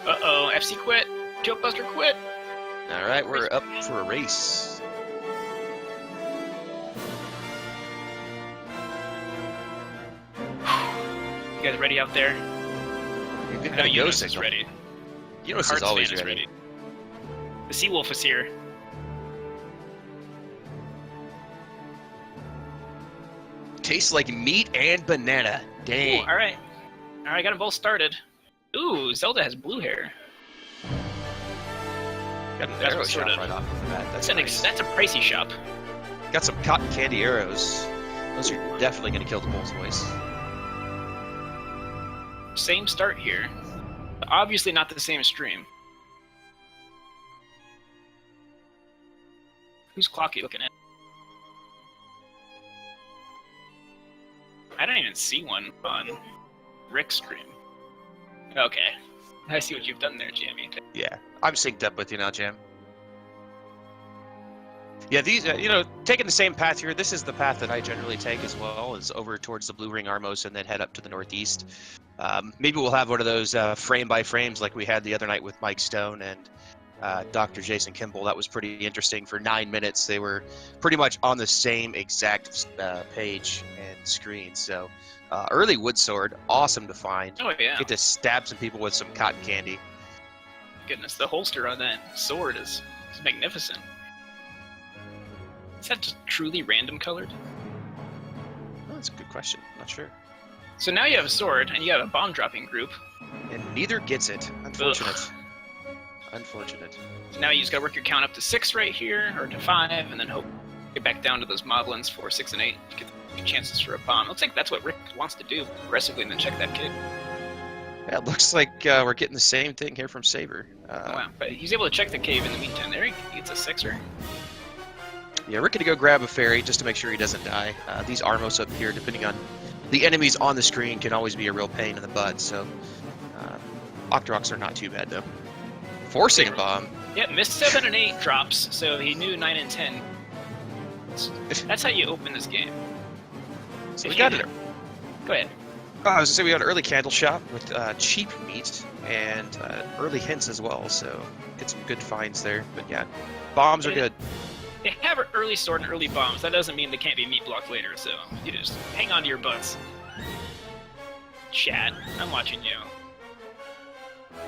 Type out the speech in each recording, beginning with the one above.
Uh-oh, FC quit. Jokebuster quit. All right, we're up for a race. You guys ready out there? You're good I know to go, Eunice is Signal. ready. Eunice is always Heartspan ready. The Seawolf is here. Tastes like meat and banana. Dang. Ooh, all right, got them both started. Ooh, Zelda has blue hair. Got an That's arrow what sort shot of- right off of that. That's That's, nice. that's a pricey shop. Got some cotton candy arrows. Those are definitely going to kill the Bull's voice. Same start here. Obviously not the same stream. Whose clock are you looking at? I don't even see one on Rick's stream. Okay. I see what you've done there, Jamie. Yeah, I'm synced up with you now, Jam. Yeah, these, taking the same path here, this is the path that I generally take as well, is over towards the Blue Ring Armos and then head up to the northeast. Maybe we'll have one of those frame by frames like we had the other night with Mike Stone and Dr. Jason Kimball. That was pretty interesting. For 9 minutes, they were pretty much on the same exact page and screen. So early wood sword, awesome to find. Oh, yeah. Get to stab some people with some cotton candy. Goodness, the holster on that sword is magnificent. Is that just truly random colored? Oh, that's a good question. Not sure. So now you have a sword, and you have a bomb dropping group. And neither gets it. Unfortunate. Ugh. Unfortunate. So now you just gotta work your count up to 6 right here, or to 5, and then hope get back down to those moblins for 6 and 8 to get the chances for a bomb. Looks like that's what Rick wants to do aggressively, and then check that kid. Yeah, it looks like we're getting the same thing here from Saber. Wow, but he's able to check the cave in the meantime. There he gets a 6er. Yeah, we're gonna go grab a fairy just to make sure he doesn't die. These Armos up here, depending on the enemies on the screen, can always be a real pain in the butt. So, Octoroks are not too bad though. Forcing a bomb. Yeah, missed 7 and 8 drops, so he knew 9 and 10. That's how you open this game. So If we got you- it. Go ahead. I was gonna say we got an early candle shop with cheap meat and early hints as well. So get some good finds there. But yeah, bombs are good. They have an early sword and early bombs. That doesn't mean they can't be meat blocked later, so you just hang on to your butts. Chat, I'm watching you.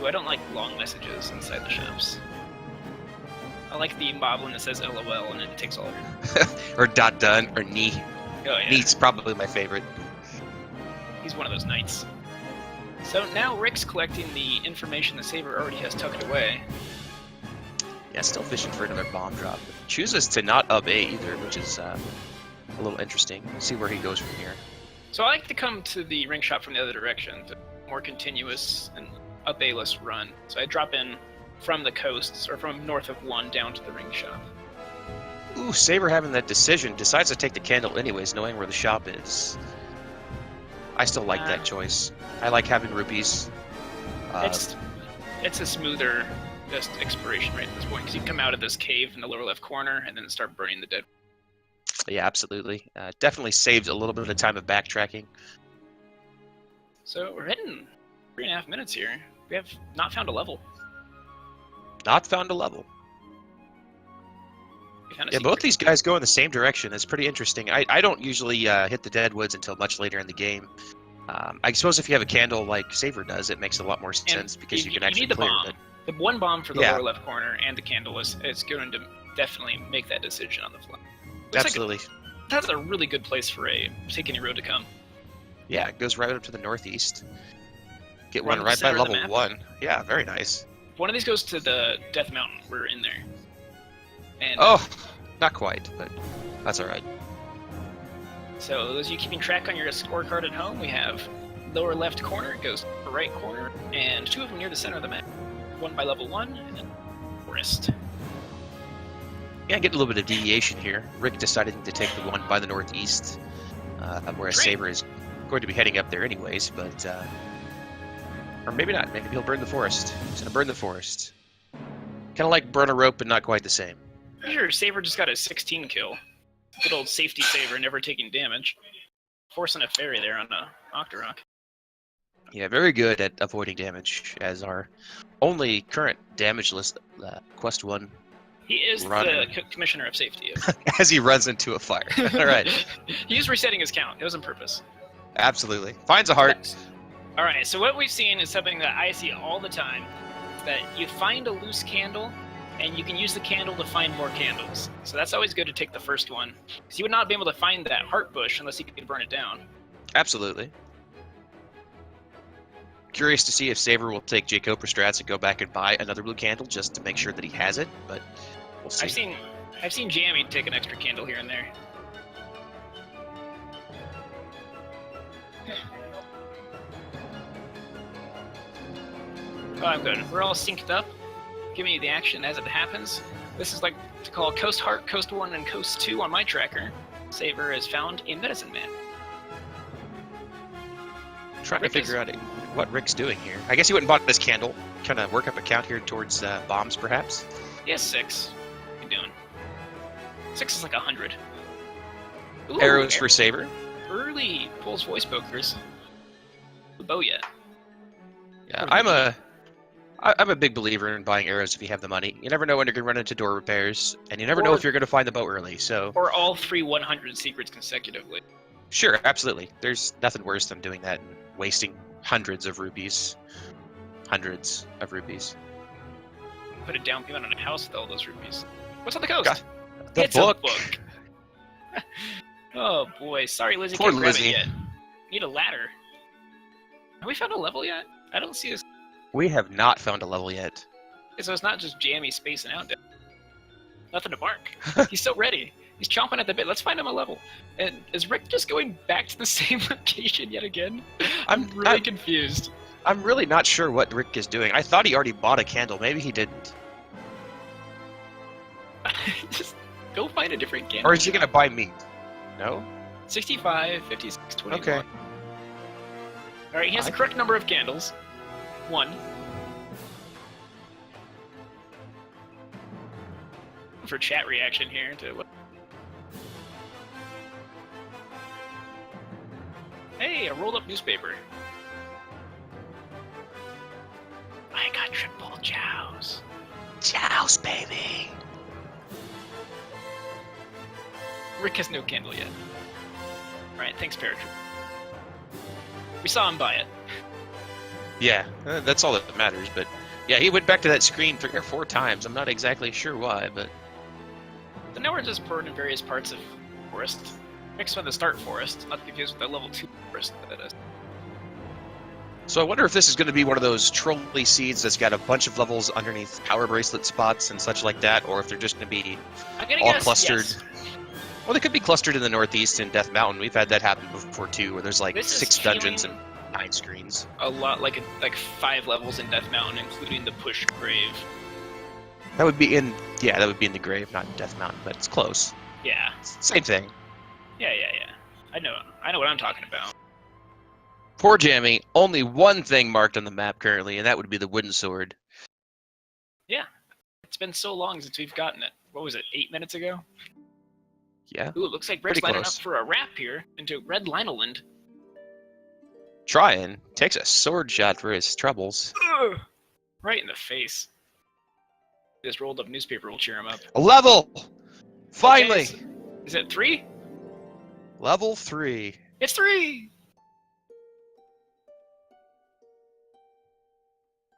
Ooh, I don't like long messages inside the shops. I like the moblin that says LOL and it takes all of your... Or dot done or knee. Oh yeah, Knee's probably my favorite. he's one of those knights. So now Rick's collecting the information the Saber already has tucked away. Yeah, still fishing for another bomb drop. Chooses to not up A either, which is a little interesting. We'll see where he goes from here. So I like to come to the ring shop from the other direction, the more continuous and up A-less run. So I drop in from the coasts, or from north of 1 down to the ring shop. Ooh, Saber having that decision, decides to take the candle anyways, knowing where the shop is. I still like that choice. I like having rupees. It's a smoother just expiration rate at this point, because you come out of this cave in the lower left corner and then start burning the dead. Yeah, absolutely. Definitely saved a little bit of time of backtracking. So we're hitting 3.5 minutes here. We have not found a level. Not found a level. We found a Yeah, both secret. these guys go in the same direction. It's pretty interesting. I don't usually hit the deadwoods until much later in the game. I suppose if you have a candle like Saber does, it makes a lot more sense because you can actually need the clear bomb. it. The one bomb for the Yeah. lower left corner and the candle is going to definitely make that decision on the fly. Looks Absolutely. Like that's a really good place for a take any road to come. Yeah, it goes right up to the northeast. Get Right one in the right by center of the level map. 1. Yeah, very nice. One of these goes to the Death Mountain. We're in there. And Oh, not quite, but that's alright. so those of you keeping track on your scorecard at home, we have lower left corner goes to the right corner, and 2 of them near the center of the map. One by level 1, and then forest. Yeah, getting a little bit of deviation here. Rick decided to take the one by the northeast, whereas Great. Saber is going to be heading up there anyways, but... or maybe not. Maybe he'll burn the forest. He's going to burn the forest. Kind of like burn a rope, but not quite the same. Pretty sure Saber just got a 16 kill. Good old safety Saber, never taking damage. Forcing a fairy there on a Octorok. Yeah, very good at avoiding damage as our only current damage list quest 1 He is runner. the commissioner of safety. As he runs into a fire. All right. He's resetting his count. It was on purpose. Absolutely. Finds a heart. All right, so what we've seen is something that I see all the time, that you find a loose candle, and you can use the candle to find more candles. So that's always good to take the first one, because you would not be able to find that heart bush unless you could burn it down. Absolutely. Curious to see if Saver will take Jacob strats and go back and buy another blue candle just to make sure that he has it, but we'll see. I've seen Jammy take an extra candle here and there. Oh, I'm good. We're all synced up. Giving you the action as it happens. This is like to call Coast Heart, Coast 1, and Coast 2 on my tracker. Saver is found in Medicine Man. Trying to figure out what Rick's doing here. I guess he went and bought this candle. Kind of work up a count here towards bombs, perhaps? He has 6. What are you doing? 6 is like 100. Ooh, Arrows for Saver. Early pulls voice pokers. The bow yet. Yeah, I'm a big believer in buying arrows if you have the money. You never know when you're going to run into door repairs, and you never know if you're going to find the bow early, so... Or all 3 100 secrets consecutively. Sure, absolutely. There's nothing worse than doing that and wasting hundreds of rupees. Hundreds of rupees. Put a down payment on a house with all those rupees. What's on the coast? God, it's a book. Oh boy, sorry Lizzie Poor can't grab it Lizzie. yet. Need a ladder. Have we found a level yet? I don't see this. We have not found a level yet. So it's not just Jammy spacing out. Nothing to mark. He's so ready. He's chomping at the bit. Let's find him a level. And is Rick just going back to the same location yet again? I'm really confused. I'm really not sure what Rick is doing. I thought he already bought a candle. Maybe he didn't. Just go find a different candle. Or is he going to buy meat? No? 65, 56, 21. Okay. Alright, he has the correct number of candles. 1. For chat reaction here to what? Hey, a rolled up newspaper. I got triple chows. Chows, baby! Rick has no candle yet. Alright, thanks, Paratrooper. We saw him buy it. Yeah, that's all that matters, but... Yeah, he went back to that screen 3 or 4 times. I'm not exactly sure why, but... So now we're just burned in various parts of forest. Rick's from the start forest, not confused with the level 2 forest that is. So I wonder if this is going to be one of those trolley seeds that's got a bunch of levels underneath power bracelet spots and such like that, or if they're just going to be all clustered. Yes. Well, they could be clustered in the northeast in Death Mountain. We've had that happen before too, where there's like 6 dungeons and 9 screens. A lot, like 5 levels in Death Mountain, including the push grave. That would be in the grave, not in Death Mountain, but it's close. Yeah. Same thing. Yeah. I know what I'm talking about. Poor Jammy, only one thing marked on the map currently, and that would be the wooden sword. Yeah. It's been so long since we've gotten it. What was it, 8 minutes ago? Yeah. Ooh, it looks like Rick's Pretty lining up close. for a wrap here into Red Lineland. Trying. Takes a sword shot for his troubles. Ugh. Right in the face. This rolled up newspaper will cheer him up. A level! Finally! Okay, is it 3? Level 3. It's 3!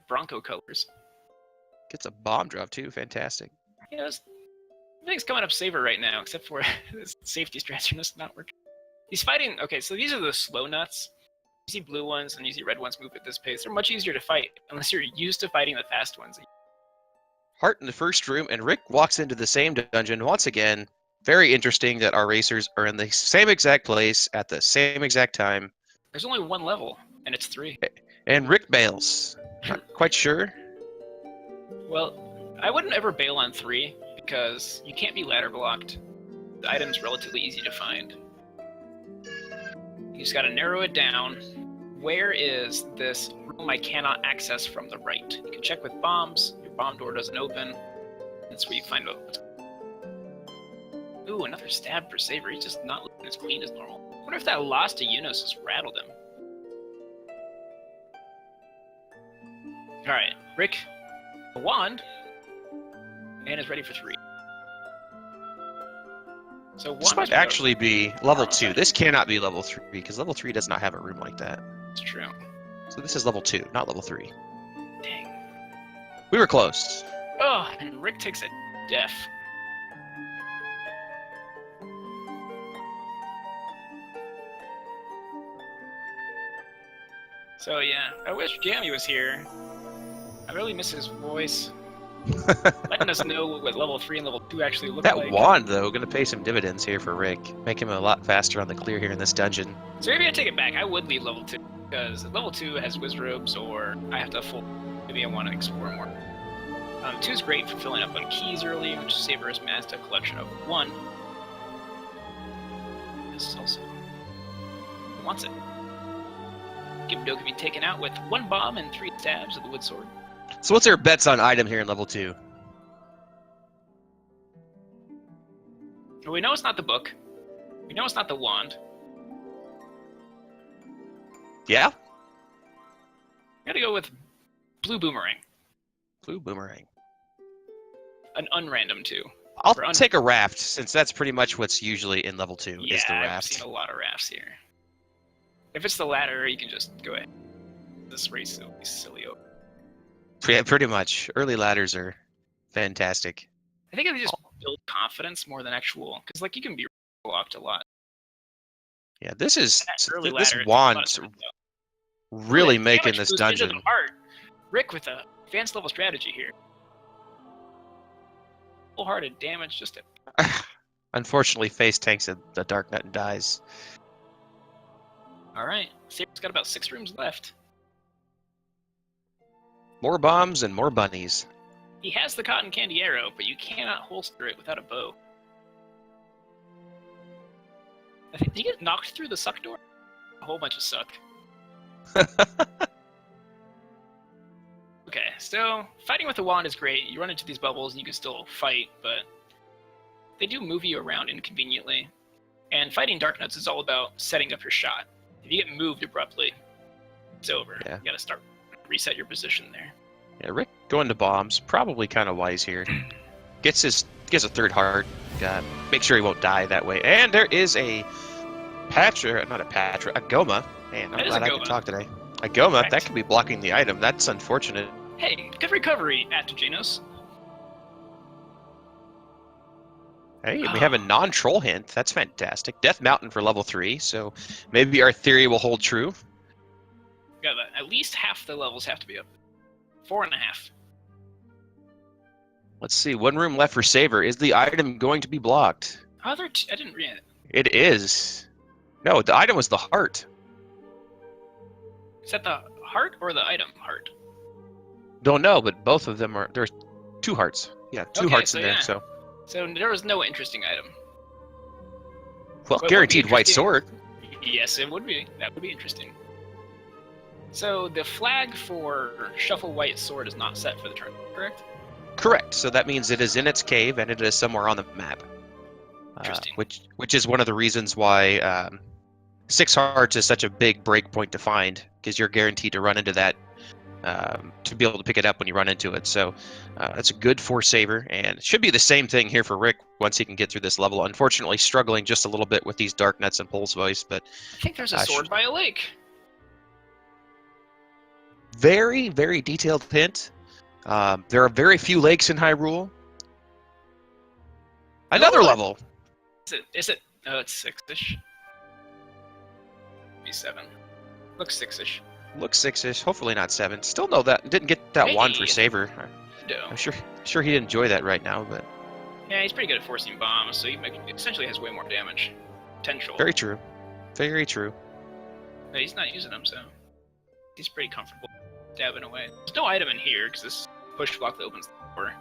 Bronco colors. Gets a bomb drop too, fantastic. You know, everything's coming up Saver right now, except for this safety strats are just not working. He's fighting... Okay, so these are the slow nuts. You see blue ones and you see red ones move at this pace. They're much easier to fight, unless you're used to fighting the fast ones. Heart in the first room, and Rick walks into the same dungeon once again. Very interesting that our racers are in the same exact place at the same exact time. There's only 1 level, and it's 3. And Rick bails. Not quite sure. Well, I wouldn't ever bail on 3, because you can't be ladder blocked. The item's relatively easy to find. You just gotta narrow it down. Where is this room I cannot access from the right? You can check with bombs. Your bomb door doesn't open. That's where you find out. Ooh, another stab for Saver. He's just not looking as clean as normal. I wonder if that loss to Eunice has rattled him. Alright, Rick, a wand, and is ready for 3. So This wand might is actually be level Oh, 2. okay. This cannot be level 3 because level 3 does not have a room like that. It's true. So this is level 2, not level 3. Dang. We were close. Oh, and Rick takes a def. So yeah, I wish Jammy was here. I really miss his voice. Letting us know what level 3 and level 2 actually look That like. wand, though, going to pay some dividends here for Rick. Make him a lot faster on the clear here in this dungeon. So maybe I take it back. I would leave level 2, because level 2 has Wizrobes, or I have to full. Maybe I want to explore more. 2 is great for filling up on keys early, which Saver has amassed a collection of 1. This is also wants it. Gibdo can be taken out with 1 bomb and 3 stabs of the wood sword. So what's our bets on item here in level 2? Well, we know it's not the book. We know it's not the wand. Yeah? Gotta go with blue boomerang. Blue boomerang. An unrandom 2. I'll take a raft, since that's pretty much what's usually in level 2, Yeah, is the I've raft. seen a lot of rafts here. If it's the latter, you can just go ahead. This race will be silly. Yeah, pretty much. Early ladders are fantastic. I think if you just build confidence more than actual, because like you can be blocked a lot. Yeah, this is Early this ladder, wand's really making this Into dungeon. the heart. Rick with a advanced level strategy here. Full-hearted damage, just a... Unfortunately, face tanks the Dark Nut and dies. All right, Saber's got about 6 rooms left. More bombs and more bunnies. He has the cotton candy arrow, but you cannot holster it without a bow. I think, did he get knocked through the suck door? A whole bunch of suck. Okay, so fighting with the wand is great. You run into these bubbles and you can still fight, but they do move you around inconveniently. And fighting Dark Nuts is all about setting up your shot. If you get moved abruptly, it's over. Yeah. You gotta reset your position there. Yeah, Rick going to bombs, probably kind of wise here. Gets a 3rd heart. Make sure he won't die that way. And there is a a Goma. Man, I'm glad I can talk today. A Goma, Correct. that could be blocking the item. That's unfortunate. Hey, good recovery, Atagenos. Hey, we have a non-troll hint. That's fantastic. Death Mountain for level 3, so maybe our theory will hold true. Got at least half the levels have to be up. 4.5. Let's see. 1 room left for Saver. Is the item going to be blocked? I didn't read it. It is. No, the item was the heart. Is that the heart or the item heart? Don't know, but both of them are. There's 2 hearts. Yeah, 2 Okay, hearts so in there. yeah. So, So there was no interesting item. well, What would be guaranteed white interesting- sword. Yes, it would be. That would be interesting. So the flag for Shuffle White Sword is not set for the turn, correct? Correct. So that means it is in its cave and it is somewhere on the map. Interesting. Which is one of the reasons why 6 hearts is such a big break point to find, because you're guaranteed to run into that to be able to pick it up when you run into it. So that's a good for Saver, and it should be the same thing here for Rick once he can get through this level. Unfortunately, struggling just a little bit with these Dark Nuts and Pole's voice, but I think there's a sword by a lake. very, very detailed hint. There are very few lakes in Hyrule. Another level. Is it? Oh, it's 6-ish. Maybe 7. Looks 6-ish. Looks 6-ish. Hopefully not 7. Still know that didn't get that wand for Hey. Saver. No. I'm sure he'd enjoy that right now, but Yeah, he's pretty good at forcing bombs, so he essentially has way more damage potential. very true. Very true. But he's not using them, so he's pretty comfortable dabbing away. There's no item in here because this push block that opens the door.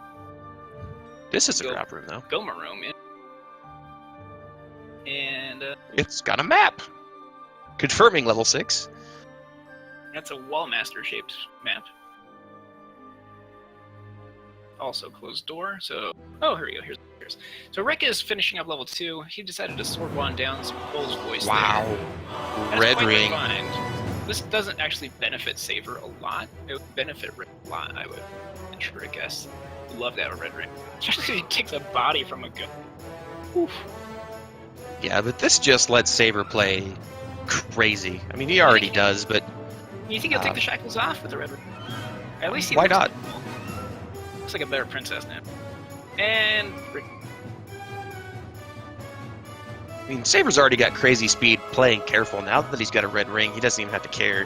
This is a Go. drop room though. Goma room, yeah. And It's got a map. Confirming level 6. that's a Wallmaster shaped map. Also closed door, so... Oh, here we go, here's. So Rick is finishing up level 2. He decided to sword wand down some Pole's voice Wow. there. That is Red quite ring. refined. this doesn't actually benefit Saver a lot. It would benefit Rick a lot, I would venture to guess. Love that red ring. Especially if he takes a body from a gun. Oof. Yeah, but this just lets Saver play crazy. I mean, he already does, but... You think he'll take the shackles off with the red ring? At least he why looks not? cool. Looks like a better princess now. And... I mean, Saber's already got crazy speed playing careful. Now that he's got a red ring, he doesn't even have to care.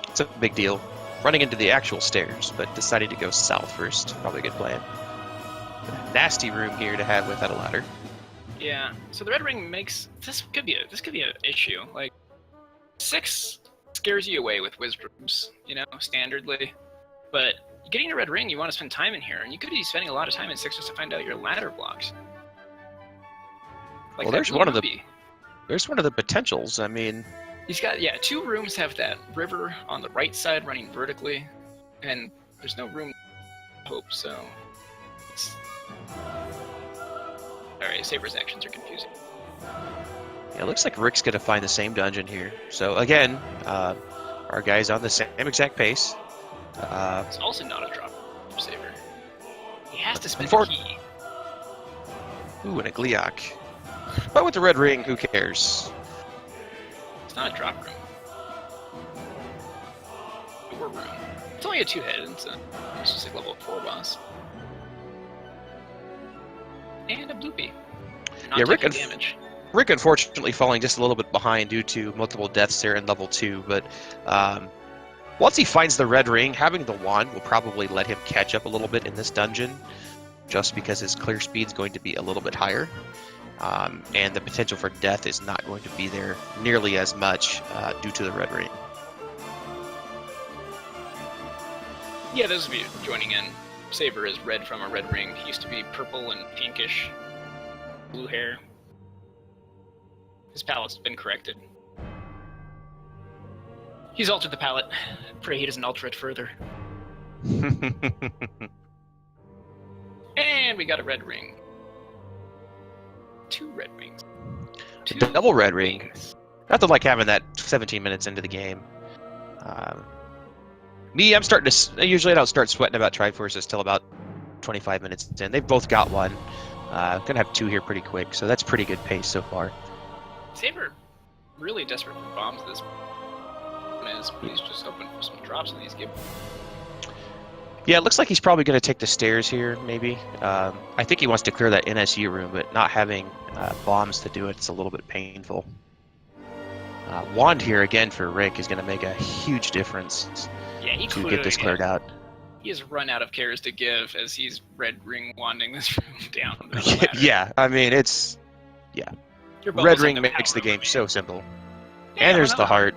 It's a big deal. Running into the actual stairs, but deciding to go south first. Probably a good plan. Nasty room here to have without a ladder. Yeah, so the red ring makes... This could be an issue. Like, 6 scares you away with wizards, you know, standardly. But getting a red ring, you want to spend time in here, and you could be spending a lot of time in 6 just to find out your ladder blocks. Like, well, there's one of the potentials. I mean, he's got 2 rooms have that river on the right side running vertically, and there's no room to hope. So, all right, Saber's actions are confusing. Yeah, it looks like Rick's gonna find the same dungeon here. So again, our guy's on the same exact pace. It's also not a drop for Saber. He has to spend a key. Ooh, and a Gliok. But with the red ring, who cares? It's not a drop room. Door room. It's only a 2-headed, so it's just like level 4 boss. And a bloopy. Yeah, Rick unfortunately falling just a little bit behind due to multiple deaths there in level 2, but once he finds the red ring, having the wand will probably let him catch up a little bit in this dungeon, just because his clear speed's going to be a little bit higher. And the potential for death is not going to be there nearly as much due to the red ring. Yeah, those of you joining in, Saber is red from a red ring. He used to be purple and pinkish, blue hair. His palette's been corrected. He's altered the palette. Pray he doesn't alter it further. And we got a red ring. 2 red rings. 2 double red ring. Nothing like having that 17 minutes into the game. Me, I'm starting to... Usually I don't start sweating about Triforces till about 25 minutes in. They've both got one. Gonna have 2 here pretty quick, so that's pretty good pace so far. Saber really desperate for bombs at this point. He's just hoping for some drops in these games. Yeah, it looks like he's probably going to take the stairs here, maybe. I think he wants to clear that NSU room, but not having bombs to do it's a little bit painful. Wand here again for Rick is going to make a huge difference to get this cleared out. He has run out of cares to give as he's red ring wanding this room down. Yeah, I mean, it's... Yeah. Red ring makes the game so simple. Yeah, and there's the heart.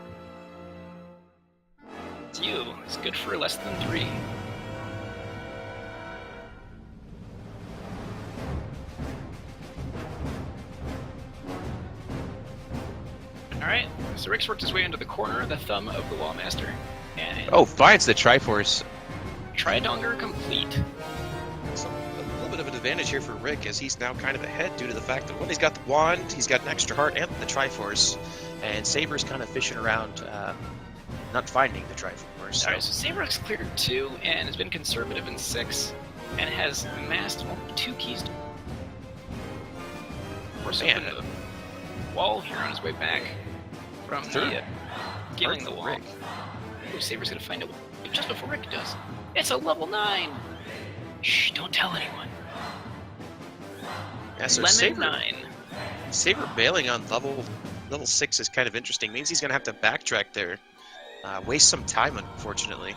It's you. It's good for less than 3. Alright, so Rick's worked his way into the corner, the thumb of the Wallmaster. And finds the Triforce. Tridonger complete. So a little bit of an advantage here for Rick, as he's now kind of ahead due to the fact that, well, he's got the wand, he's got an extra heart, and the Triforce. And Saber's kind of fishing around, not finding the Triforce. So. Alright, so Saber's cleared 2, and has been conservative in 6, and has amassed 2 keys. Force open the wall here on his way back from the scaling the wall. Oh, Saber's gonna find it just before Rick does. It's a level 9! Shh, don't tell anyone. Yeah, so Lemon 9. Saber bailing on level 6 is kind of interesting. Means he's gonna have to backtrack there. Waste some time, unfortunately.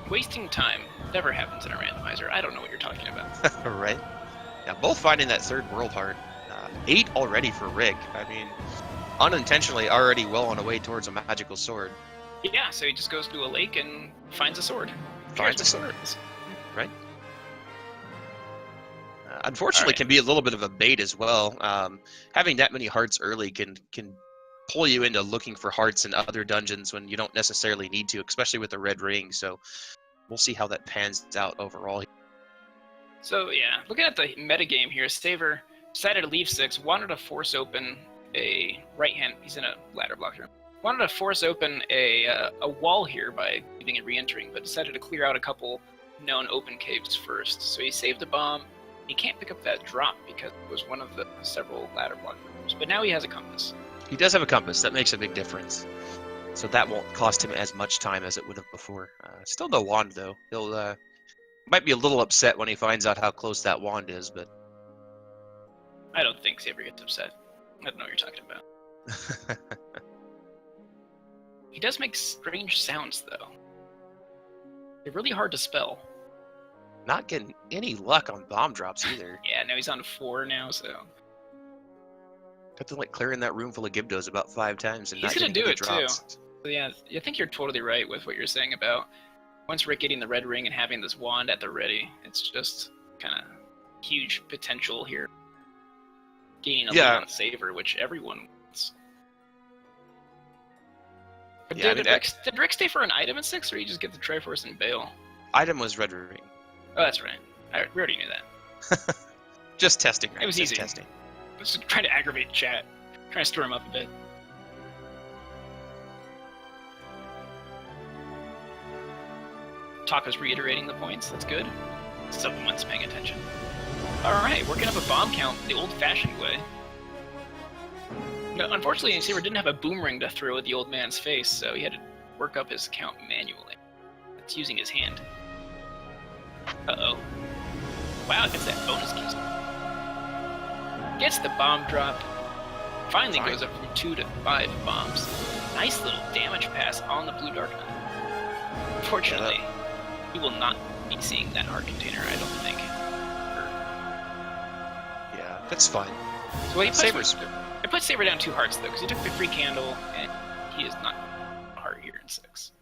Wasting time never happens in a randomizer. I don't know what you're talking about. Right? Yeah, both finding that 3rd world heart. 8 already for Rick. I mean, unintentionally already well on the way towards a magical sword. Yeah, so he just goes to a lake and finds a sword. Finds a sword. Right? Unfortunately, can be a little bit of a bait as well. Having that many hearts early can pull you into looking for hearts in other dungeons when you don't necessarily need to, especially with the red ring. So we'll see how that pans out overall. So yeah, looking at the metagame here, Saver Decided to leave 6. Wanted to force open a right hand. He's in a ladder block room. Wanted to force open a wall here by leaving and re-entering, but decided to clear out a couple known open caves first. So he saved a bomb. He can't pick up that drop because it was one of the several ladder block rooms. But now he has a compass. He does have a compass. That makes a big difference. So that won't cost him as much time as it would have before. Still no wand, though. He'll might be a little upset when he finds out how close that wand is, but... I don't think Saber gets upset. I don't know what you're talking about. He does make strange sounds, though. They're really hard to spell. Not getting any luck on bomb drops, either. Yeah, no, he's on 4 now, so... Got to, like, clearing that room full of Gibdos about 5 times and he's not gonna getting do any it, drops. too. So, yeah, I think you're totally right with what you're saying about once Rick getting the red ring and having this wand at the ready, it's just kind of huge potential here. Gaining a lead on Saver, which everyone wants. But Yeah, did Rick stay for an item in 6, or did he just get the Triforce and bail? Item was red ring. Oh, that's right. We already knew that. Just testing, right? It was just easy. Testing. I was just trying to aggravate chat. Trying to stir him up a bit. Taka's reiterating the points. That's good. Someone's paying attention. Alright, working up a bomb count the old-fashioned way. No, unfortunately, Saber didn't have a boomerang to throw at the old man's face, so he had to work up his count manually. It's using his hand. Uh-oh. Wow, it gets that bonus keys. Gets the bomb drop. Finally goes up from 2 to 5 bombs. Nice little damage pass on the Blue Dark Knight. Unfortunately, we will not be seeing that art container, I don't think. Yeah, that's fine. So he Saber's... I put Saber down 2 hearts, though, because he took the free candle, and he is not a heart here in 6.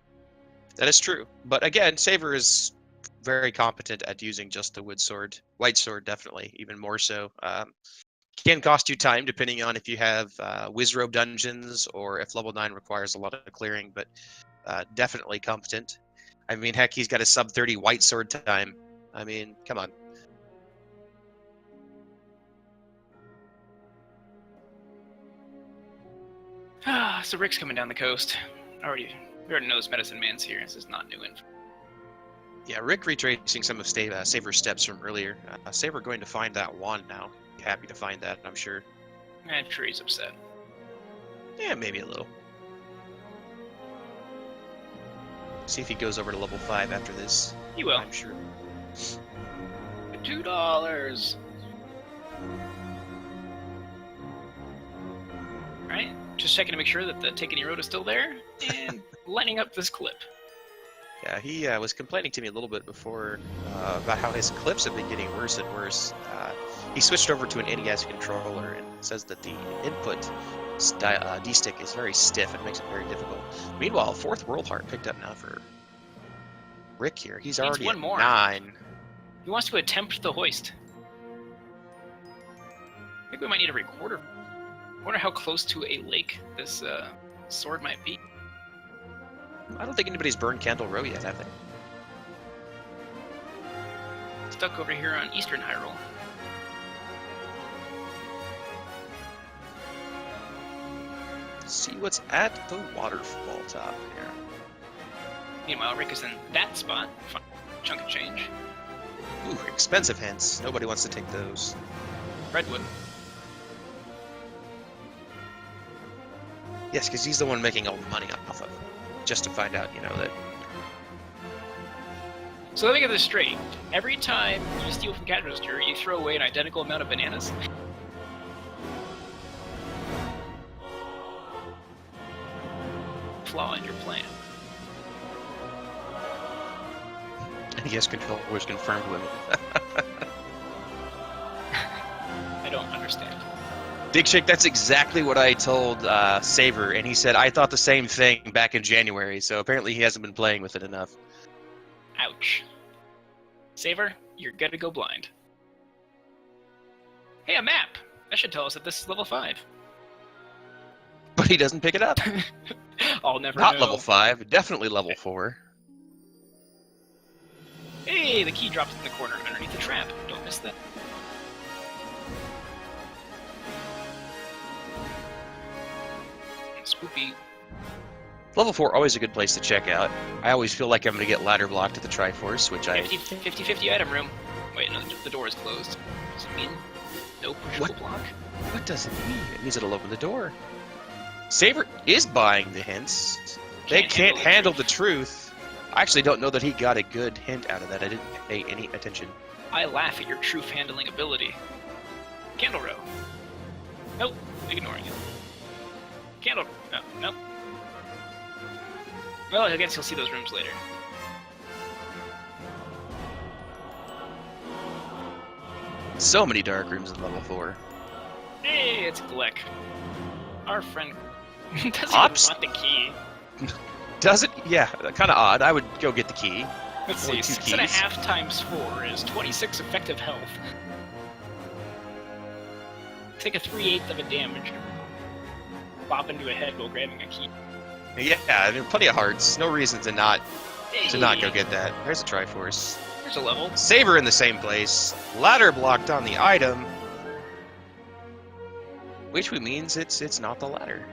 That is true. But again, Saber is very competent at using just the wood sword. White sword, definitely, even more so. Can cost you time, depending on if you have Wizrobe dungeons, or if level 9 requires a lot of clearing, but definitely competent. I mean, heck, he's got a sub-30 white sword time. I mean, come on. So Rick's coming down the coast. We already know this Medicine Man's here. This is not new info. Yeah, Rick retracing some of Saber's steps from earlier. Saber going to find that wand now. Happy to find that, I'm sure. I'm sure he's upset. Yeah, maybe a little. See if he goes over to level 5 after this. He will. I'm sure. $2. Right? Just checking to make sure that the Take Any Road is still there, and lining up this clip. Yeah, he was complaining to me a little bit before about how his clips have been getting worse and worse. He switched over to an NES controller and says that the input D-stick is very stiff and makes it very difficult. Meanwhile, 4th World Heart picked up now for Rick here. He's already one at more. 9. He wants to attempt the hoist. I think we might need a recorder. I wonder how close to a lake this sword might be. I don't think anybody's burned Candle Row yet, have they? Stuck over here on Eastern Hyrule. See what's at the waterfall top here. Meanwhile, Rick is in that spot. Fun chunk of change. Ooh, expensive hints. Nobody wants to take those. Redwood. Yes, because he's the one making all the money off of it. Just to find out, that... So let me get this straight. Every time you steal from Cash Register, you throw away an identical amount of bananas? Flaw in your plan. Yes, control was confirmed with it. I don't understand. Dig Shake, that's exactly what I told Saver, and he said, I thought the same thing back in January, so apparently he hasn't been playing with it enough. Ouch. Saver, you're gonna go blind. Hey, a map! That should tell us that this is level 5. But he doesn't pick it up. I'll never Not know. level 5, definitely level 4. Hey, the key drops in the corner underneath the trap. Don't miss that. Spoopy. Level 4, always a good place to check out. I always feel like I'm going to get ladder blocked at the Triforce, which 50-50 item room. Wait, no, the door is closed. Does it mean no pushable block? What does it mean? It means it'll open the door. Saver is buying the hints. They can't handle the truth. I actually don't know that he got a good hint out of that. I didn't pay any attention. I laugh at your truth handling ability. Candle row. Nope, ignoring it. Candle. No, nope. Well, I guess you'll see those rooms later. So many dark rooms in level 4. Hey, it's Glick. Our friend doesn't Ops? want the key. Does it? Yeah, kind of odd. I would go get the key. Let's Only see, 2 keys. 6.5 times 4 is 26 effective health. Take a 3/8 of a damage. Bop into a head while grabbing a key. Yeah, I mean, plenty of hearts. No reason to not Hey, go get that. There's a Triforce. There's a level. Saver in the same place. Ladder blocked on the item. Which means it's not the ladder.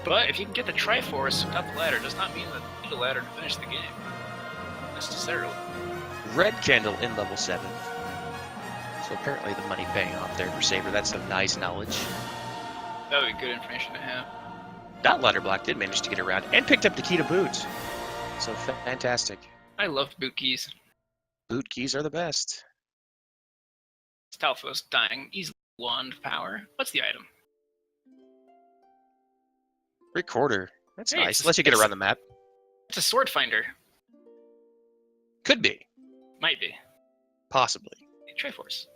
But if you can get the Triforce without the ladder, does not mean that you need a ladder to finish the game. Necessarily. Red candle in level 7. So apparently the money paying off there for Saber. That's some nice knowledge. That would be good information to have. That ladder block did manage to get around and picked up the key to boot. So fantastic. I love boot keys. Boot keys are the best. Stalfos dying. Easily wand power. What's the item? Recorder. That's Hey, nice. Unless you get around the map. It's a sword finder. Could be. Might be. Possibly. Triforce.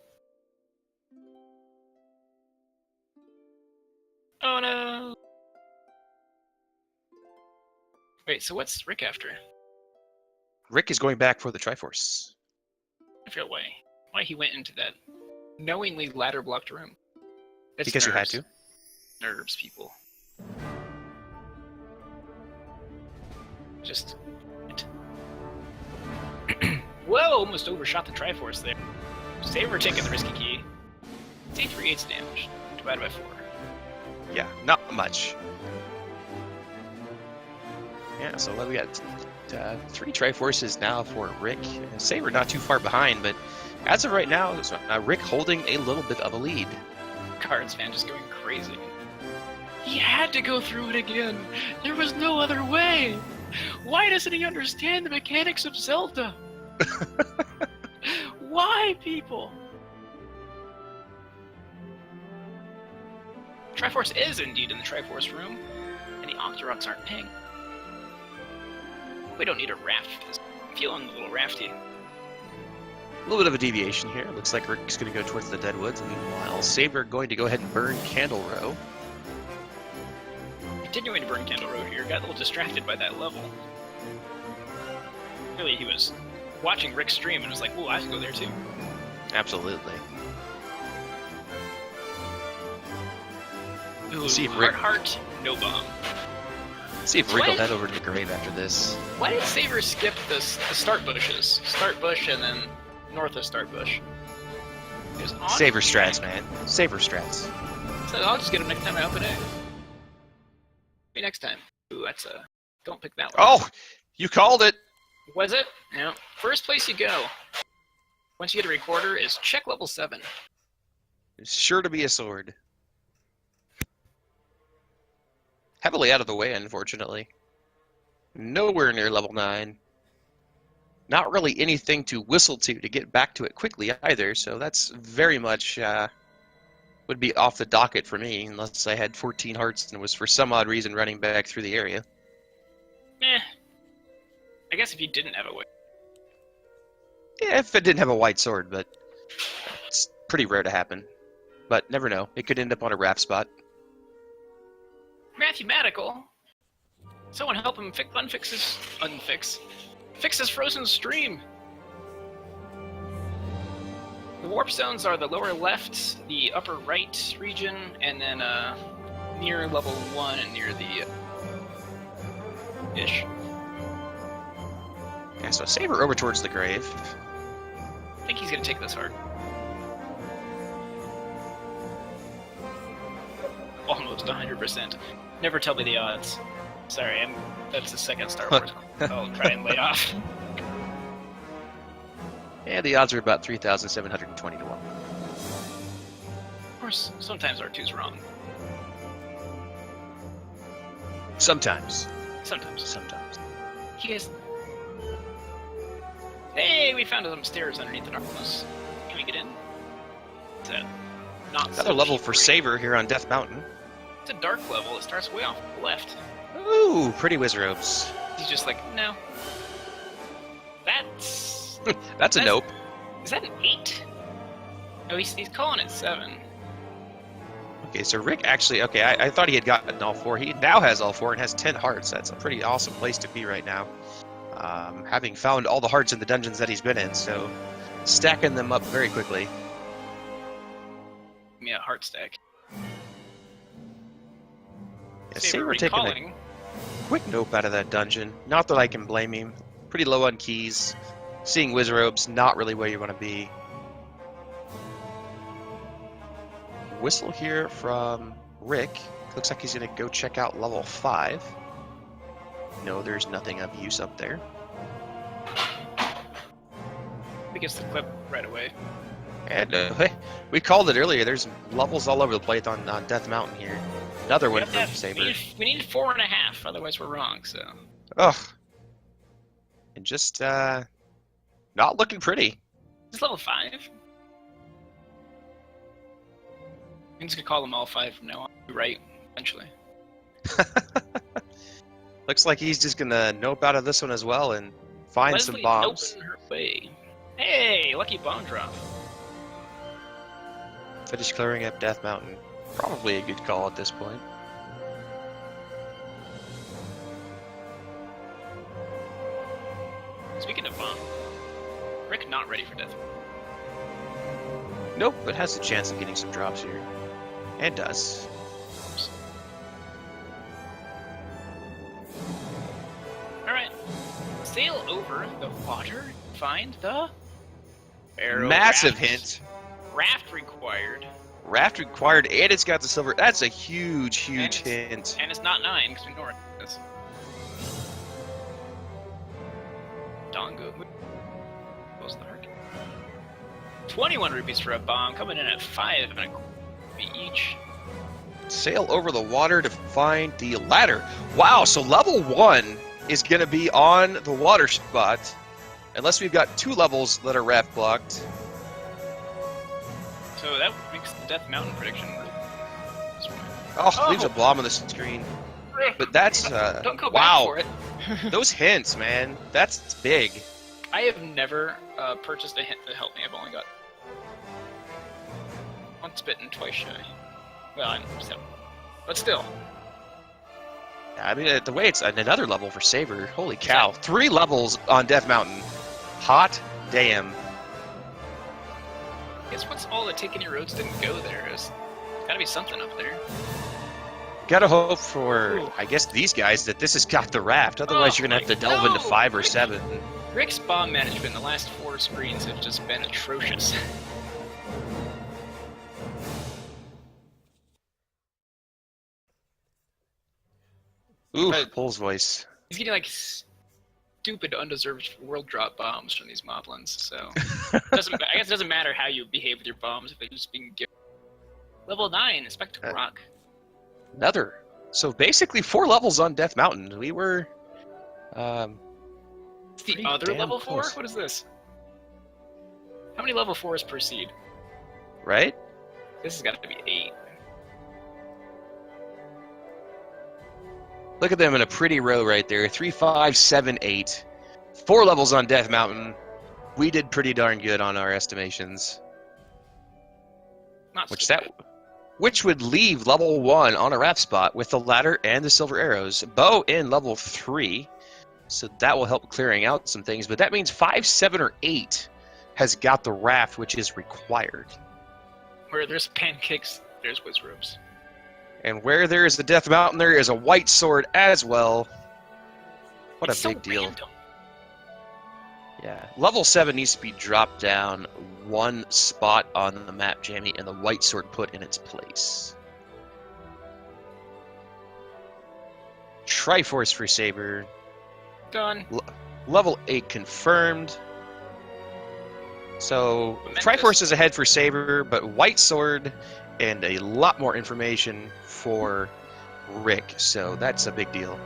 Oh no! Wait, so what's Rick after? Rick is going back for the Triforce. I forget why he went into that knowingly ladder blocked room. It's Because you had nerves. to. Nerves, people. Just. Whoa! Almost overshot the Triforce there. Saver taking the risky key. Take 3/8 damage. Divided by 4. Yeah, not much. Yeah, so we got 3 Triforces now for Rick. Saber not too far behind, but as of right now, Rick holding a little bit of a lead. Cards fan just going crazy. He had to go through it again. There was no other way. Why doesn't he understand the mechanics of Zelda? Why, people? Triforce is indeed in the Triforce room, and the Octoroks aren't paying. We don't need a raft. I'm feeling a little rafty. A little bit of a deviation here. Looks like Rick's going to go towards the Deadwoods, and meanwhile, Saber going to go ahead and burn Candle Row. Continuing to burn Candle Row here, got a little distracted by that level. Really, he was watching Rick stream and was like, "Ooh, I should go there too." Absolutely. Ooh, See if Rick- heart, no bomb. See if Rick will head over to the grave after this. Why did Saber skip the start bushes? Start bush and then north of start bush. It was on Saber strats, man. Saber strats. So I'll just get him next time I open it. Maybe next time. Ooh, that's a... Don't pick that one. Oh! You called it! Was it? Yeah. First place you go. Once you get a recorder is check level 7. It's sure to be a sword. Heavily out of the way, unfortunately. Nowhere near level 9. Not really anything to whistle to get back to it quickly either, so that's very much would be off the docket for me, unless I had 14 hearts and was for some odd reason running back through the area. Eh. I guess if you didn't have a way. Yeah, if it didn't have a white sword, but it's pretty rare to happen. But never know. It could end up on a raft spot. Mathematical. Someone help him fix his frozen stream. The warp zones are the lower left, the upper right region, and then near level 1 and near the ish. Yeah, so Saber over towards the grave. I think he's gonna take this hard. almost 100%. Never tell me the odds. Sorry, that's the second Star Wars. I'll try and lay off. Yeah, the odds are about 3,720 to 1. Of course, sometimes R2's wrong. Sometimes. Sometimes. You guys... Hey, we found some stairs underneath the darkness. Can we get in? Is that not Another level for Saver here on Death Mountain. It's a dark level. It starts way off to the left. Ooh, pretty wizards. He's just like, no. That's... That's a nope. Is that an 8? No, he's calling it 7. Okay, so Rick actually... Okay, I thought he had gotten all 4. He now has all 4 and has 10 hearts. That's a pretty awesome place to be right now. Having found all the hearts in the dungeons that he's been in, so stacking them up very quickly. Give me a heart stack. Yeah, Saber taking a quick nope out of that dungeon. Not that I can blame him. Pretty low on keys. Seeing Wizrobes, not really where you want to be. Whistle here from Rick. Looks like he's going to go check out level 5. No, there's nothing of use up there. He gets the clip right away. And we called it earlier. There's levels all over the place on Death Mountain here. Another one from Saber. We need 4.5, otherwise we're wrong. So. Ugh. And just not looking pretty. It's level 5. I'm just gonna call them all 5 from now on. Right, eventually. Looks like he's just gonna nope out of this one as well and find some bombs. Her way. Hey, lucky bomb drop. Finish clearing up Death Mountain. Probably a good call at this point. Speaking of bomb, Rick not ready for death. Nope, but has a chance of getting some drops here. And does. Alright. Sail over the water, find the arrow Massive raft. hint. Raft required. Raft required, and it's got the silver. That's a huge hint. And it's not 9, because we know where it is. Dongo. Close the heart. 21 rupees for a bomb, coming in at 5 and a each. Sail over the water to find the ladder. Wow, so level 1 is going to be on the water spot. Unless we've got 2 levels that are raft blocked. So that makes the Death Mountain prediction. Oh, leaves a blob on the screen. But that's, Don't go wow. back for it. Those hints, man. That's big. I have never purchased a hint to help me. I've only got once bitten, twice shy. Well, I'm 7. But still. I mean, the way it's another level for Saber. Holy cow. 3 levels on Death Mountain. Hot damn. Guess what's all the Take Any Roads didn't go there? There's gotta be something up there. Gotta hope for, I guess, these guys that this has got the raft. Otherwise, you're gonna have to delve into 5 or 7. Rick's bomb management in the last 4 screens have just been atrocious. Ooh, Pole's voice. He's getting like stupid, undeserved world drop bombs from these moblins. So I guess it doesn't matter how you behave with your bombs if they're just being given. Level 9, Inspect Rock. Another. So basically 4 levels on Death Mountain. We were. It's the other level 4? What is this? How many level 4s per seed? Right? This has got to be 8. Look at them in a pretty row right there. 3, 5, 7, 8. 4 levels on Death Mountain. We did pretty darn good on our estimations. Not Which would leave level 1 on a raft spot with the ladder and the silver arrows. Bow in level 3. So that will help clearing out some things. But that means 5, 7, or 8 has got the raft, which is required. Where there's pancakes, there's Wizrobes. And where there is the Death Mountain, there is a white sword as well. What It's a big so deal. random. Yeah. Level 7 needs to be dropped down 1 spot on the map, Jamie, and the white sword put in its place. Triforce for Saber. Done. Level 8 confirmed. So Momentous. Triforce is ahead for Saber, but White Sword and a lot more information for Rick. So that's a big deal.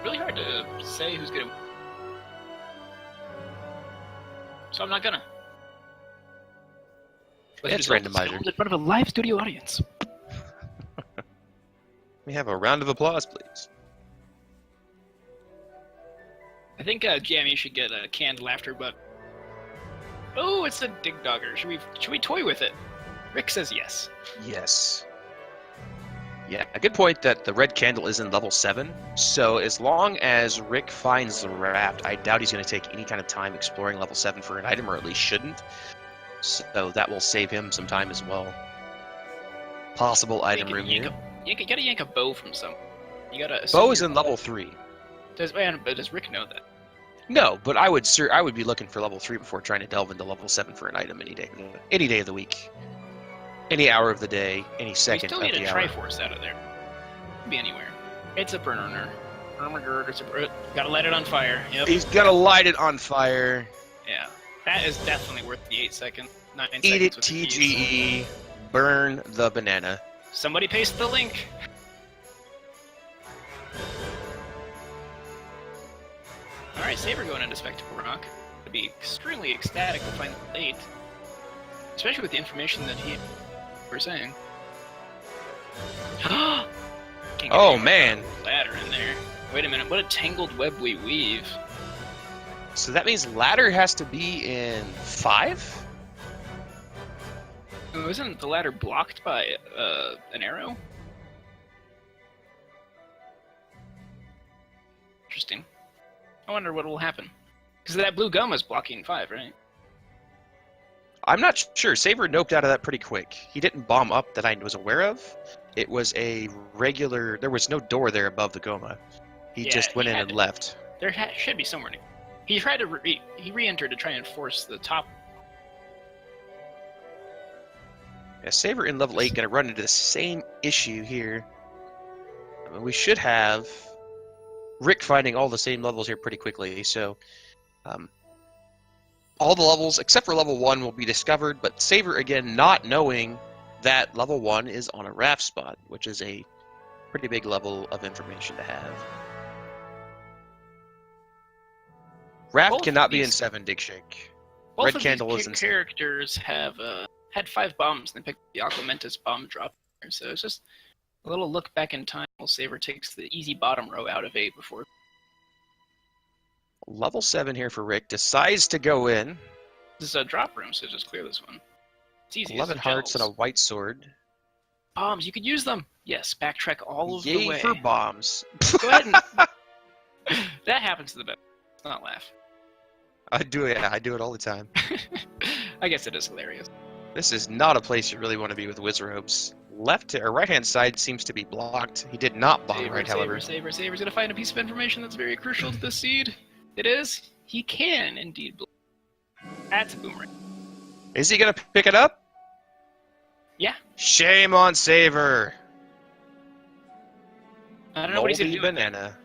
Really hard to say who's gonna. So I'm not gonna. It's Randomizer. In front of a live studio audience. We have a round of applause, please. I think Jamie should get a canned laughter, but oh, it's a dig dogger. Should we toy with it? Rick says yes. Yes. Yeah, a good point that the red candle is in level 7. So as long as Rick finds the raft, I doubt he's going to take any kind of time exploring level 7 for an item, or at least shouldn't. So that will save him some time as well. Possible item room here. You gotta yank a bow from somewhere. You gotta. Bow is in level 3. Does Rick know that? No, but I would be looking for level 3 before trying to delve into level 7 for an item any day of the week, any hour of the day, any second of the hour. You still need a Triforce out of there. Could be anywhere. It's a burner. Oh my god, gotta light it on fire. Yep. He's gotta light it on fire. Yeah, that is definitely worth the 8 seconds. 9 seconds. Eat it, with the keys. TGE. Burn the banana. Somebody paste the link. Alright, Saber going into Spectacle Rock. I'd be extremely ecstatic to find the late. Especially with the information that we're saying. Oh man! Ladder in there. Wait a minute, what a tangled web we weave. So that means ladder has to be in 5? Oh, isn't the ladder blocked by an arrow? Interesting. I wonder what will happen. Because that blue gum is blocking 5, right? I'm not sure. Saber noped out of that pretty quick. He didn't bomb up that I was aware of. It was a regular... There was no door there above the Goma. He just went in and left. There should be somewhere. He tried to he re-entered to try and force the top. Yeah, Saber in level 8 going to run into the same issue here. I mean, we should have Rick finding all the same levels here pretty quickly, so all the levels except for level 1 will be discovered, but Saber again not knowing that level 1 is on a raft spot, which is a pretty big level of information to have. Raft Both cannot be in 7, Dig Shake. Both Red of Candle these is in 7. characters have had 5 bombs, and they picked the Aquamentus bomb drop there, so it's just a little look back in time while Saber takes the easy bottom row out of 8 before. Level 7 here for Rick. Decides to go in. This is a drop room, so just clear this one. It's easy. 11 hearts and a white sword. Bombs, you could use them. Yes, backtrack all of the Yay way. for bombs. Go ahead and... That happens to the best. Let's not laugh. I do it all the time. I guess it is hilarious. This is not a place you really want to be with Wizrobes. Left or right-hand side seems to be blocked. He did not bomb right, however. Saber's gonna find a piece of information that's very crucial to this seed. It is. He can indeed. That's a boomerang. Is he gonna pick it up? Yeah. Shame on Saver. I don't know what he's gonna do. Banana.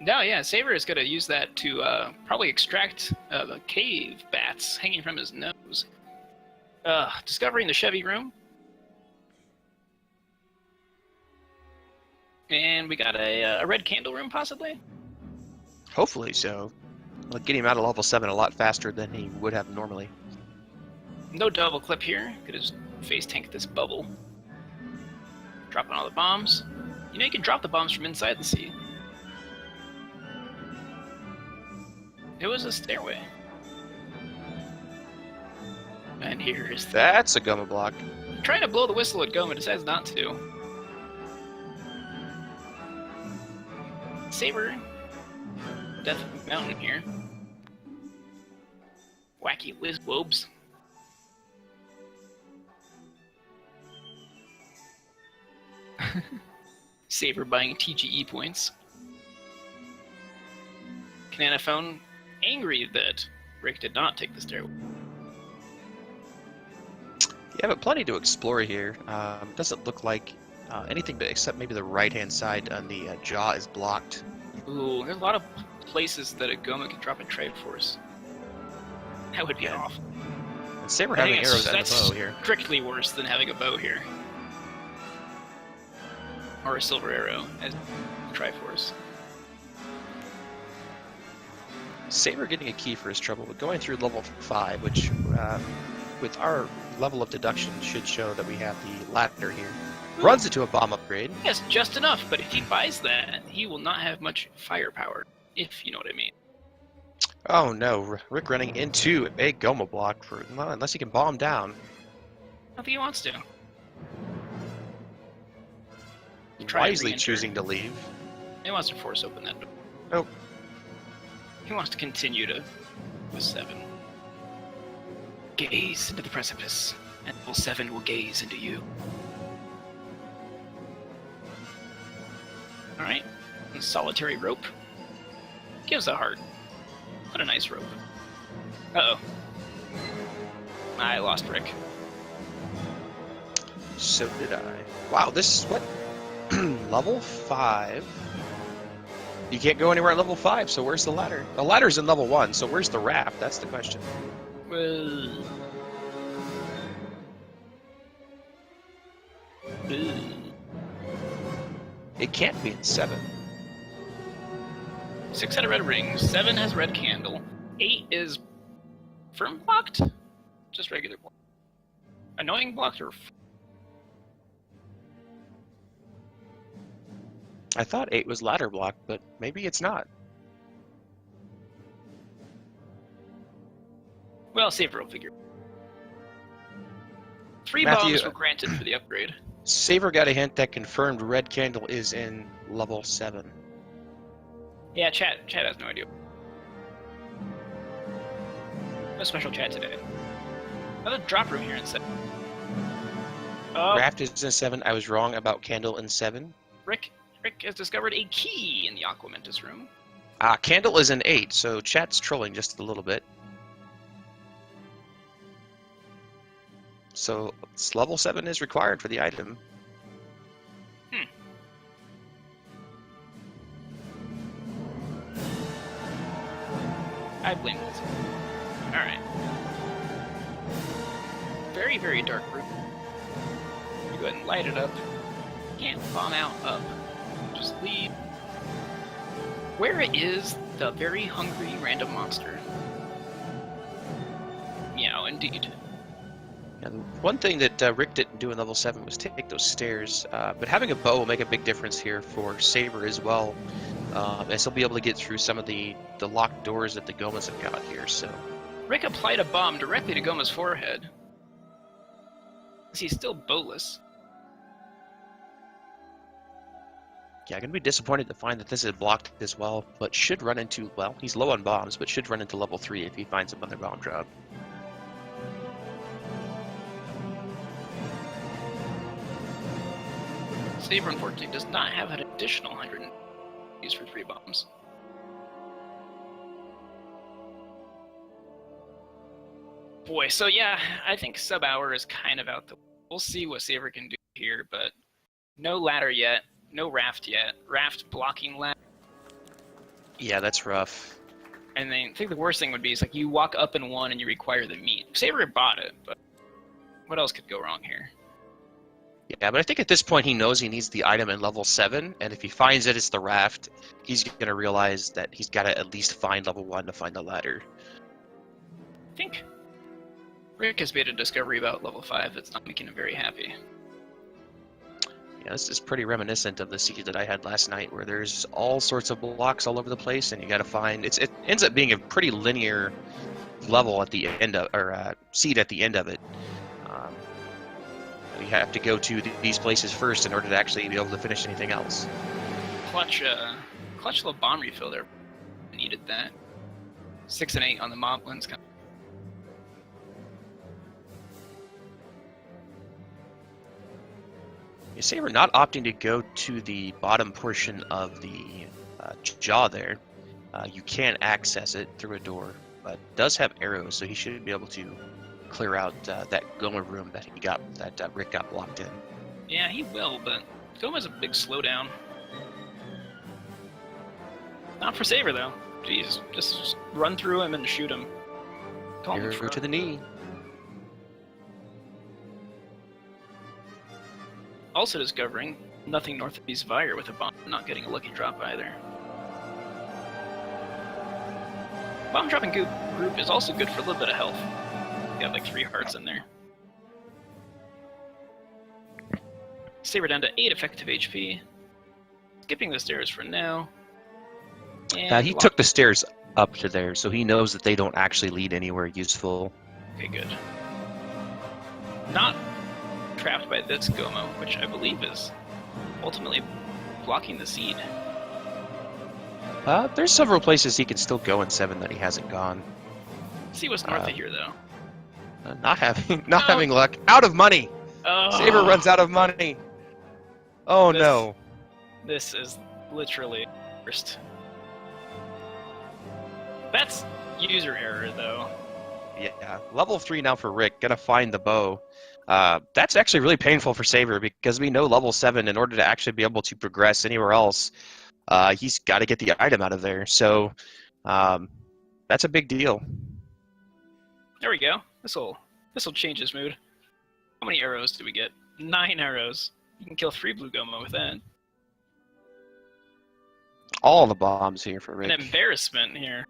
No, yeah, Saber is going to use that to probably extract the cave bats hanging from his nose. Discovering the Chevy room. And we got a red candle room, possibly? Hopefully so. I'll get him out of level 7 a lot faster than he would have normally. No double clip here. Could just face tank this bubble. Dropping all the bombs. You know, you can drop the bombs from inside the sea. It was a stairway. And here is That's a Goma block. trying to blow the whistle at Goma, decides not to. Saber. Death Mountain here. Wacky whiz wobes. Saber buying TGE points. Cananophone angry that Rick did not take the stairway. Yeah, but plenty to explore here. Doesn't look like anything but except maybe the right-hand side on the jaw is blocked. Ooh, there's a lot of places that a Goma can drop a Triforce. That would be Yeah. awful. And Saber I having think arrows and the that's bow here. strictly worse than having a bow here. Or a silver arrow as Triforce. Saber getting a key for his trouble, but going through level 5, which with our level of deduction should show that we have the ladder here. Runs into a bomb upgrade. Yes, just enough, but if he buys that, he will not have much firepower, if you know what I mean. Oh no, Rick running into a Goma block for well, unless he can bomb down. I don't think he wants to. Try and Wisely re-enter. choosing to leave. He wants to force open that door. Oh. He wants to continue to with 7. Gaze into the precipice, and level 7 will gaze into you. Alright. Solitary rope. Gives a heart. What a nice rope. Uh-oh. I lost Rick. So did I. Wow, this is what? Level 5? You can't go anywhere at level 5, so where's the ladder? The ladder's in level 1, so where's the raft? That's the question. Well... It can't be in 7. 6 had a red ring, 7 has red candle, 8 is firm blocked? Just regular blocked. Annoying blocked or... I thought 8 was ladder blocked, but maybe it's not. Well, Saver will figure. 3 Matthew, bombs were granted for the upgrade. Saver got a hint that confirmed red candle is in level 7. Yeah, chat has no idea. No special chat today. Another drop room here in 7. Oh, Raft is in 7. I was wrong about candle in 7. Rick has discovered a key in the Aquamentus room. Candle is in 8, so chat's trolling just a little bit. So level 7 is required for the item. I blame this. Alright. Very, very dark room. You go ahead and light it up. Can't bomb out up. Just leave. Where is the very hungry random monster? Meow, indeed. And one thing that Rick didn't do in level 7 was take those stairs, but having a bow will make a big difference here for Saber as well, as he'll be able to get through some of the locked doors that the Gomas have got here. So Rick applied a bomb directly to Goma's forehead. He's still bowless. yeah, gonna be disappointed to find that this is blocked as well, but should run into, well, he's low on bombs, but should run into level 3 if he finds another bomb drop. Saber, unfortunately, does not have an additional 100 used for 3 bombs. Boy, so yeah, I think sub-hour is kind of out the... We'll see what Saber can do here, but no ladder yet, no raft yet. Raft blocking ladder. Yeah, that's rough. And then I think the worst thing would be is like you walk up in 1 and you require the meat. Saber bought it, but what else could go wrong here? Yeah, but I think at this point he knows he needs the item in level 7, and if he finds it, it's the raft, he's going to realize that he's got to at least find level 1 to find the ladder. I think Rick has made a discovery about level 5 that's not making him very happy. Yeah, this is pretty reminiscent of the seed that I had last night, where there's all sorts of blocks all over the place, and you got to find... It ends up being a pretty linear level at the end of, or seed at the end of it. You have to go to these places first in order to actually be able to finish anything else. Clutch little bomb refill there. Needed that. 6 and 8 on the moblins. You say we're not opting to go to the bottom portion of the jaw there. You can access it through a door, but it does have arrows, so he should be able to clear out that Goma room that Rick got blocked in. Yeah, he will, but Goma's a big slowdown. Not for Saver, though. Jeez, just run through him and shoot him. Call him Hero to the knee. Also discovering nothing north of these Vire with a bomb, not getting a lucky drop either. Bomb dropping group is also good for a little bit of health. You have like 3 hearts in there. Saver down to 8 effective HP. Skipping the stairs for now. And He took the stairs up to there, so he knows that they don't actually lead anywhere useful. Okay, good. Not trapped by this Goma, which I believe is ultimately blocking the seed. There's several places he can still go in 7 that he hasn't gone. Let's see what's north of here, though. Not having luck. Out of money. Oh, Saber runs out of money. Oh no. This is literally worst. That's user error, though. Yeah, level 3 now for Rick. Gonna find the bow. That's actually really painful for Saber because we know level 7, in order to actually be able to progress anywhere else, he's got to get the item out of there. So that's a big deal. There we go. This'll change his mood. How many arrows do we get? 9 arrows. You can kill 3 blue Goma with that. All the bombs here for Rick. An embarrassment here.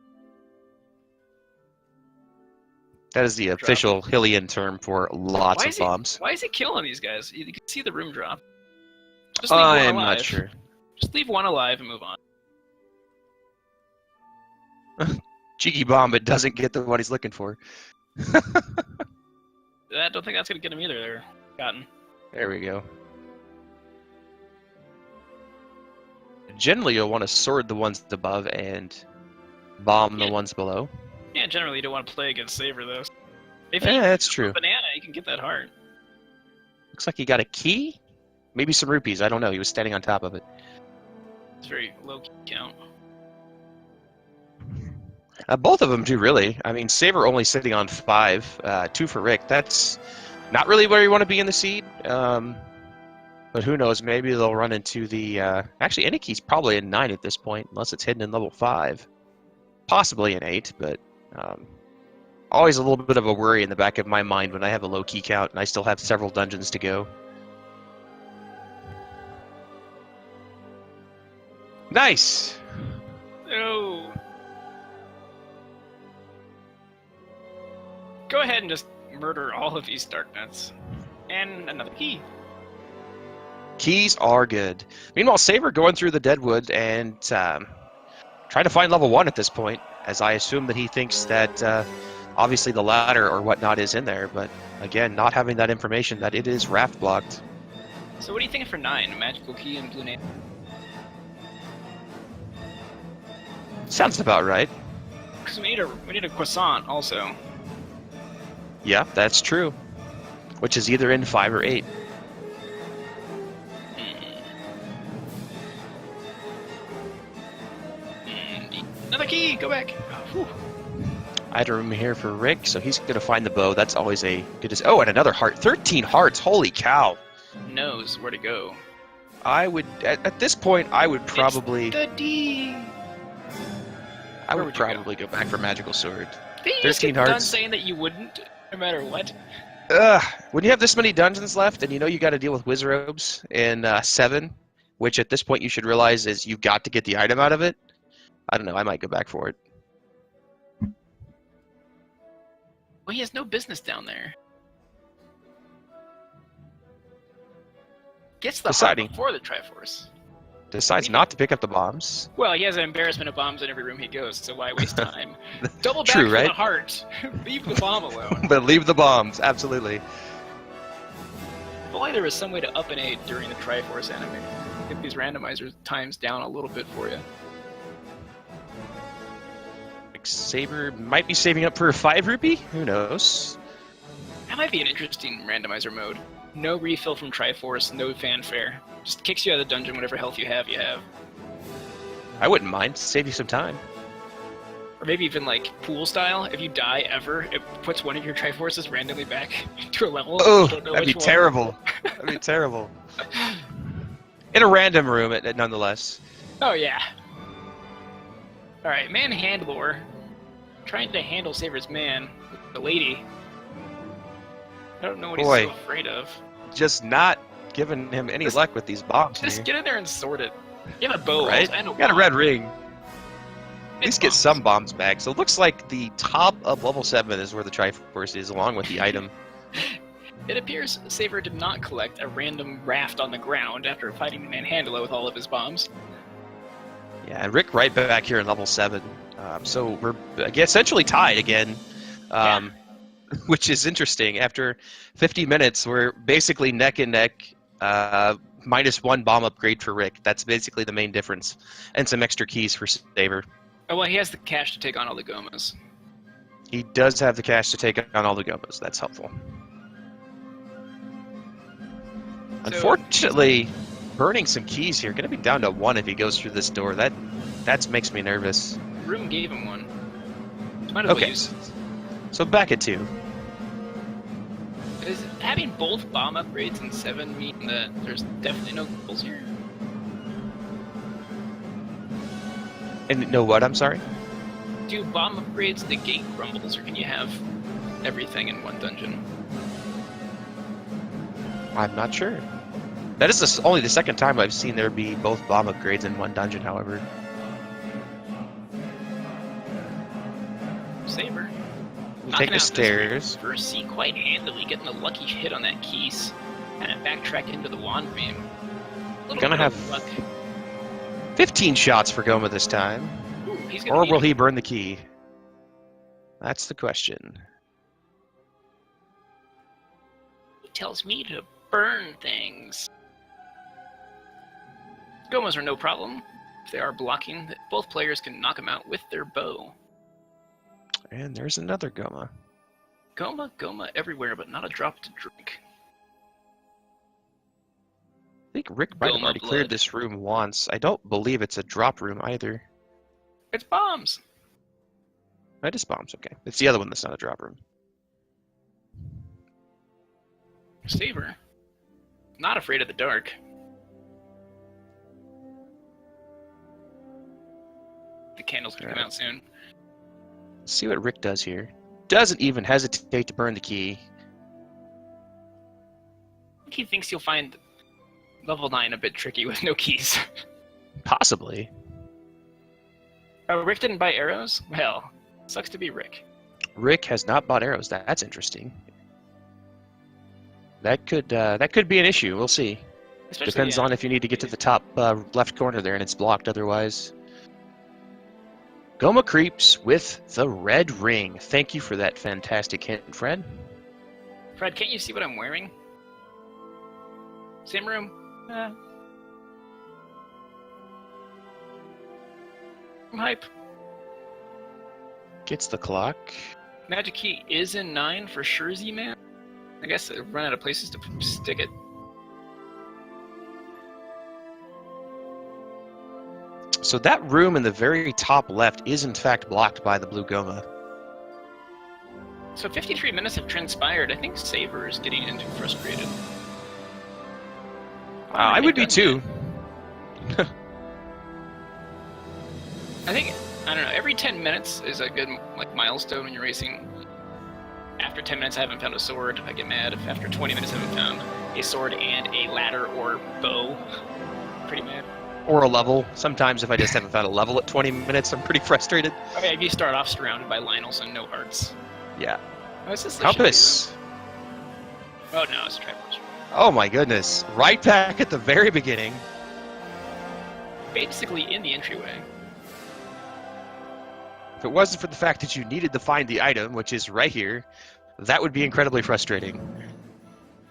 That is the official Hylian term for lots of bombs. Why is he killing these guys? You can see the room drop. Just leave one I'm alive. not sure. Just leave one alive and move on. Cheeky bomb, but doesn't get the what he's looking for. I don't think that's going to get him either there, Cotton. There we go. Generally, you'll want to sword the ones above and bomb the ones below. Yeah, generally you don't want to play against Saver, though. If Yeah, that's true. A banana, you can get that heart. Looks like he got a key? Maybe some rupees. I don't know. He was standing on top of it. It's very low count. Both of them do, really. I mean, Saber only sitting on 5. 2 for Rick. That's not really where you want to be in the seed. But who knows? Maybe they'll run into the... Actually, Eniki's probably in 9 at this point, unless it's hidden in level 5. Possibly in 8, but... always a little bit of a worry in the back of my mind when I have a low key count and I still have several dungeons to go. Nice! Oh. Go ahead and just murder all of these Darknuts. And another key. Keys are good. Meanwhile, Saber going through the Deadwood and trying to find level 1 at this point, as I assume that he thinks that obviously the ladder or whatnot is in there, but again, not having that information that it is raft blocked. So what are you thinking for 9? Magical key and blue name? Sounds about right. Because we need a croissant also. Yeah, that's true. Which is either in 5 or 8. Another key! Go back! Oh, I had a room here for Rick, so he's going to find the bow. That's always a good... Oh, and another heart. 13 hearts! Holy cow! Knows where to go. I would... At this point, I would probably... It's the D! I would probably go back for Magical Sword. 13 hearts. Done saying that you wouldn't, no matter what. When you have this many dungeons left, and you know you got to deal with Wizrobes in 7, which at this point you should realize is you've got to get the item out of it. I don't know, I might go back for it. Well, he has no business down there. Gets the heart before the Triforce. Decides not to pick up the bombs. Well, he has an embarrassment of bombs in every room he goes, so why waste time? Double back True, for right? the heart. Leave the bomb alone. But leave the bombs, absolutely. If only there was some way to up an 8 during the Triforce enemy. Get these randomizer times down a little bit for you. Saber might be saving up for a 5 rupee? Who knows? That might be an interesting randomizer mode. No refill from Triforce, no fanfare. Just kicks you out of the dungeon, whatever health you have, you have. I wouldn't mind. Save you some time. Or maybe even like pool style. If you die ever, it puts one of your Triforces randomly back to a level. Oh, You don't know that'd be which one. terrible. That'd be terrible. In a random room, nonetheless. Oh yeah. Alright, Manhandler. Trying to handle Saver's man. The lady. I don't know what he's so afraid of. Just not giving him any luck with these bombs. Just get in there and sort it. You have a bow, right? and a got a red ring. At least get bombs. some bombs back. So it looks like the top of level 7 is where the Triforce is, along with the item. It appears Saver did not collect a random raft on the ground after fighting the Manhandler with all of his bombs. Yeah, and Rick right back here in level 7. So we're essentially tied again, which is interesting. After 50 minutes, we're basically neck and neck, -1 bomb upgrade for Rick. That's basically the main difference. And some extra keys for Saver. Oh, well, he has the cash to take on all the Gomas. He does have the cash to take on all the Gomas. That's helpful. Unfortunately, burning some keys here. Going to be down to 1 if he goes through this door. That makes me nervous. Room gave him 1. Might as well Okay, use it. so back at 2. Does having both bomb upgrades in 7 mean that there's definitely no goals here? And no what? I'm sorry? Do bomb upgrades negate grumbles, or can you have everything in one dungeon? I'm not sure. That is only the second time I've seen there be both bomb upgrades in one dungeon, however. Saber. We'll take the stairs. First C quite handily, getting a lucky hit on that keys, and it backtracked into the wand beam. Gonna have luck. 15 shots for Goma this time. Ooh, he's Or will he burn the key? That's the question. He tells me to burn things. Gomas are no problem. If they are blocking, both players can knock them out with their bow. And there's another Goma. Goma everywhere, but not a drop to drink. I think Rick might have already cleared this room once. I don't believe it's a drop room either. It's bombs. That is bombs, okay. It's the other one that's not a drop room. Saber. Not afraid of the dark. The candles can come out soon. Let's see what Rick does here. Doesn't even hesitate to burn the key. I think he thinks you'll find level 9 a bit tricky with no keys. Possibly. Oh, Rick didn't buy arrows? Well, sucks to be Rick. Rick has not bought arrows. That's interesting. That could be an issue. We'll see. Depends on if you need to get to the top left corner there and it's blocked otherwise. Goma creeps with the red ring. Thank you for that fantastic hint, Fred. Fred, can't you see what I'm wearing? Same room. I'm hype. Gets the clock. Magic key is in 9 for sure, Z-Man. I guess I run out of places to stick it. So that room in the very top left is in fact blocked by the blue Goma. So 53 minutes have transpired. I think Saver is getting into frustrated. I would be too. I think, I don't know, every 10 minutes is a good milestone when you're racing. After 10 minutes I haven't found a sword, I get mad. If after 20 minutes I haven't found a sword and a ladder or bow, pretty mad. Or a level. Sometimes if I just haven't found a level at 20 minutes, I'm pretty frustrated. Okay, if you start off surrounded by Lionels and no hearts. Yeah. Oh, is this the Compass. Oh no, it's a Triforce. Oh my goodness. Right back at the very beginning. Basically in the entryway. If it wasn't for the fact that you needed to find the item, which is right here, that would be incredibly frustrating.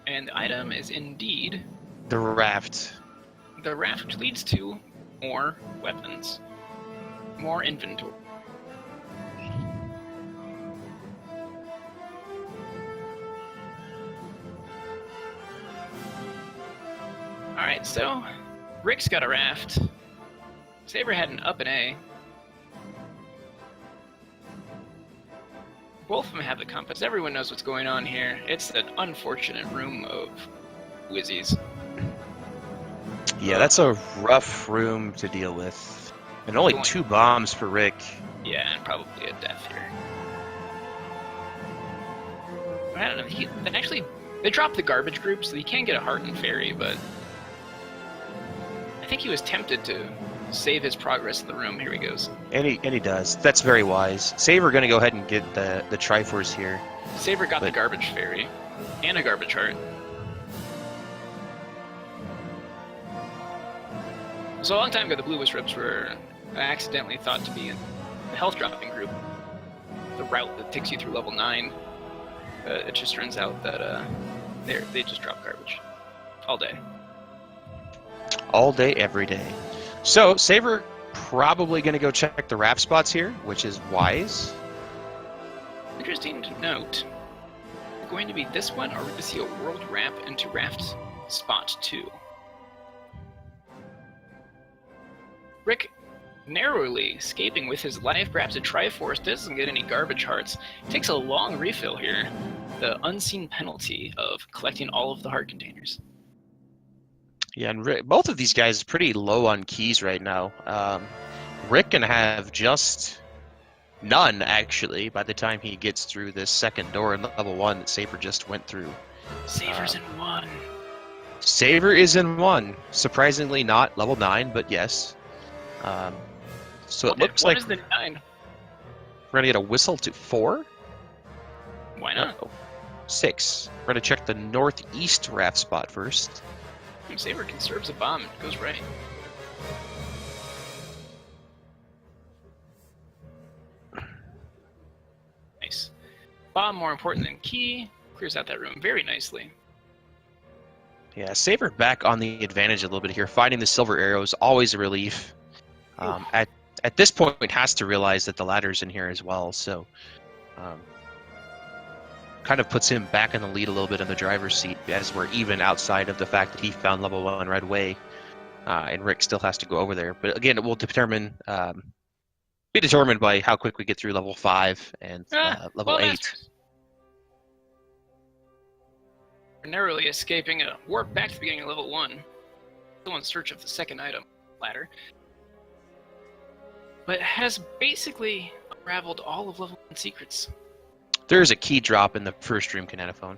And the item is indeed the raft. The raft, which leads to more weapons. More inventory. Alright, so Rick's got a raft. Saber had an up and A. Both of them have the compass. Everyone knows what's going on here. It's an unfortunate room of whizzies. Yeah, that's a rough room to deal with. And only 2 bombs per Rick. Yeah, and probably a death here. I don't know. They dropped the garbage group, so you can get a heart and fairy, but I think he was tempted to save his progress in the room. Here he goes. And he does. That's very wise. Saver going to go ahead and get the Triforce here. Saver got the garbage fairy and a garbage heart. So a long time ago, the blue wishrubs were accidentally thought to be in the health dropping group, the route that takes you through level 9. It just turns out that they just drop garbage all day. All day, every day. So Saver probably going to go check the wrap spots here, which is wise. Interesting to note. Going to be this one, or we're going to see a world wrap into raft spot 2. Rick narrowly escaping with his life, perhaps a Triforce, doesn't get any garbage hearts. Takes a long refill here. The unseen penalty of collecting all of the heart containers. Yeah, and Rick, both of these guys are pretty low on keys right now. Rick can have just none, actually, by the time he gets through this second door in level 1 that Saver just went through. Saver's in 1. Saver is in 1. Surprisingly not level 9, but yes. So it looks like what is the 9? we're going to get a whistle to 4? Why not? Uh-oh. 6. We're going to check the northeast raft spot first. Saber conserves a bomb. It goes right. Nice. Bomb more important than key. Clears out that room very nicely. Yeah, Saver back on the advantage a little bit here. Finding the silver arrows, always a relief. At this point, has to realize that the ladder's in here as well, so kind of puts him back in the lead a little bit in the driver's seat, as we're even outside of the fact that he found level 1 right away, and Rick still has to go over there. But again, it will be determined by how quick we get through level 5 and level 8. We're narrowly escaping a warp back to the beginning of level 1. Still in search of the second item ladder. But has basically unraveled all of level 1 secrets. There's a key drop in the first room kinetophone.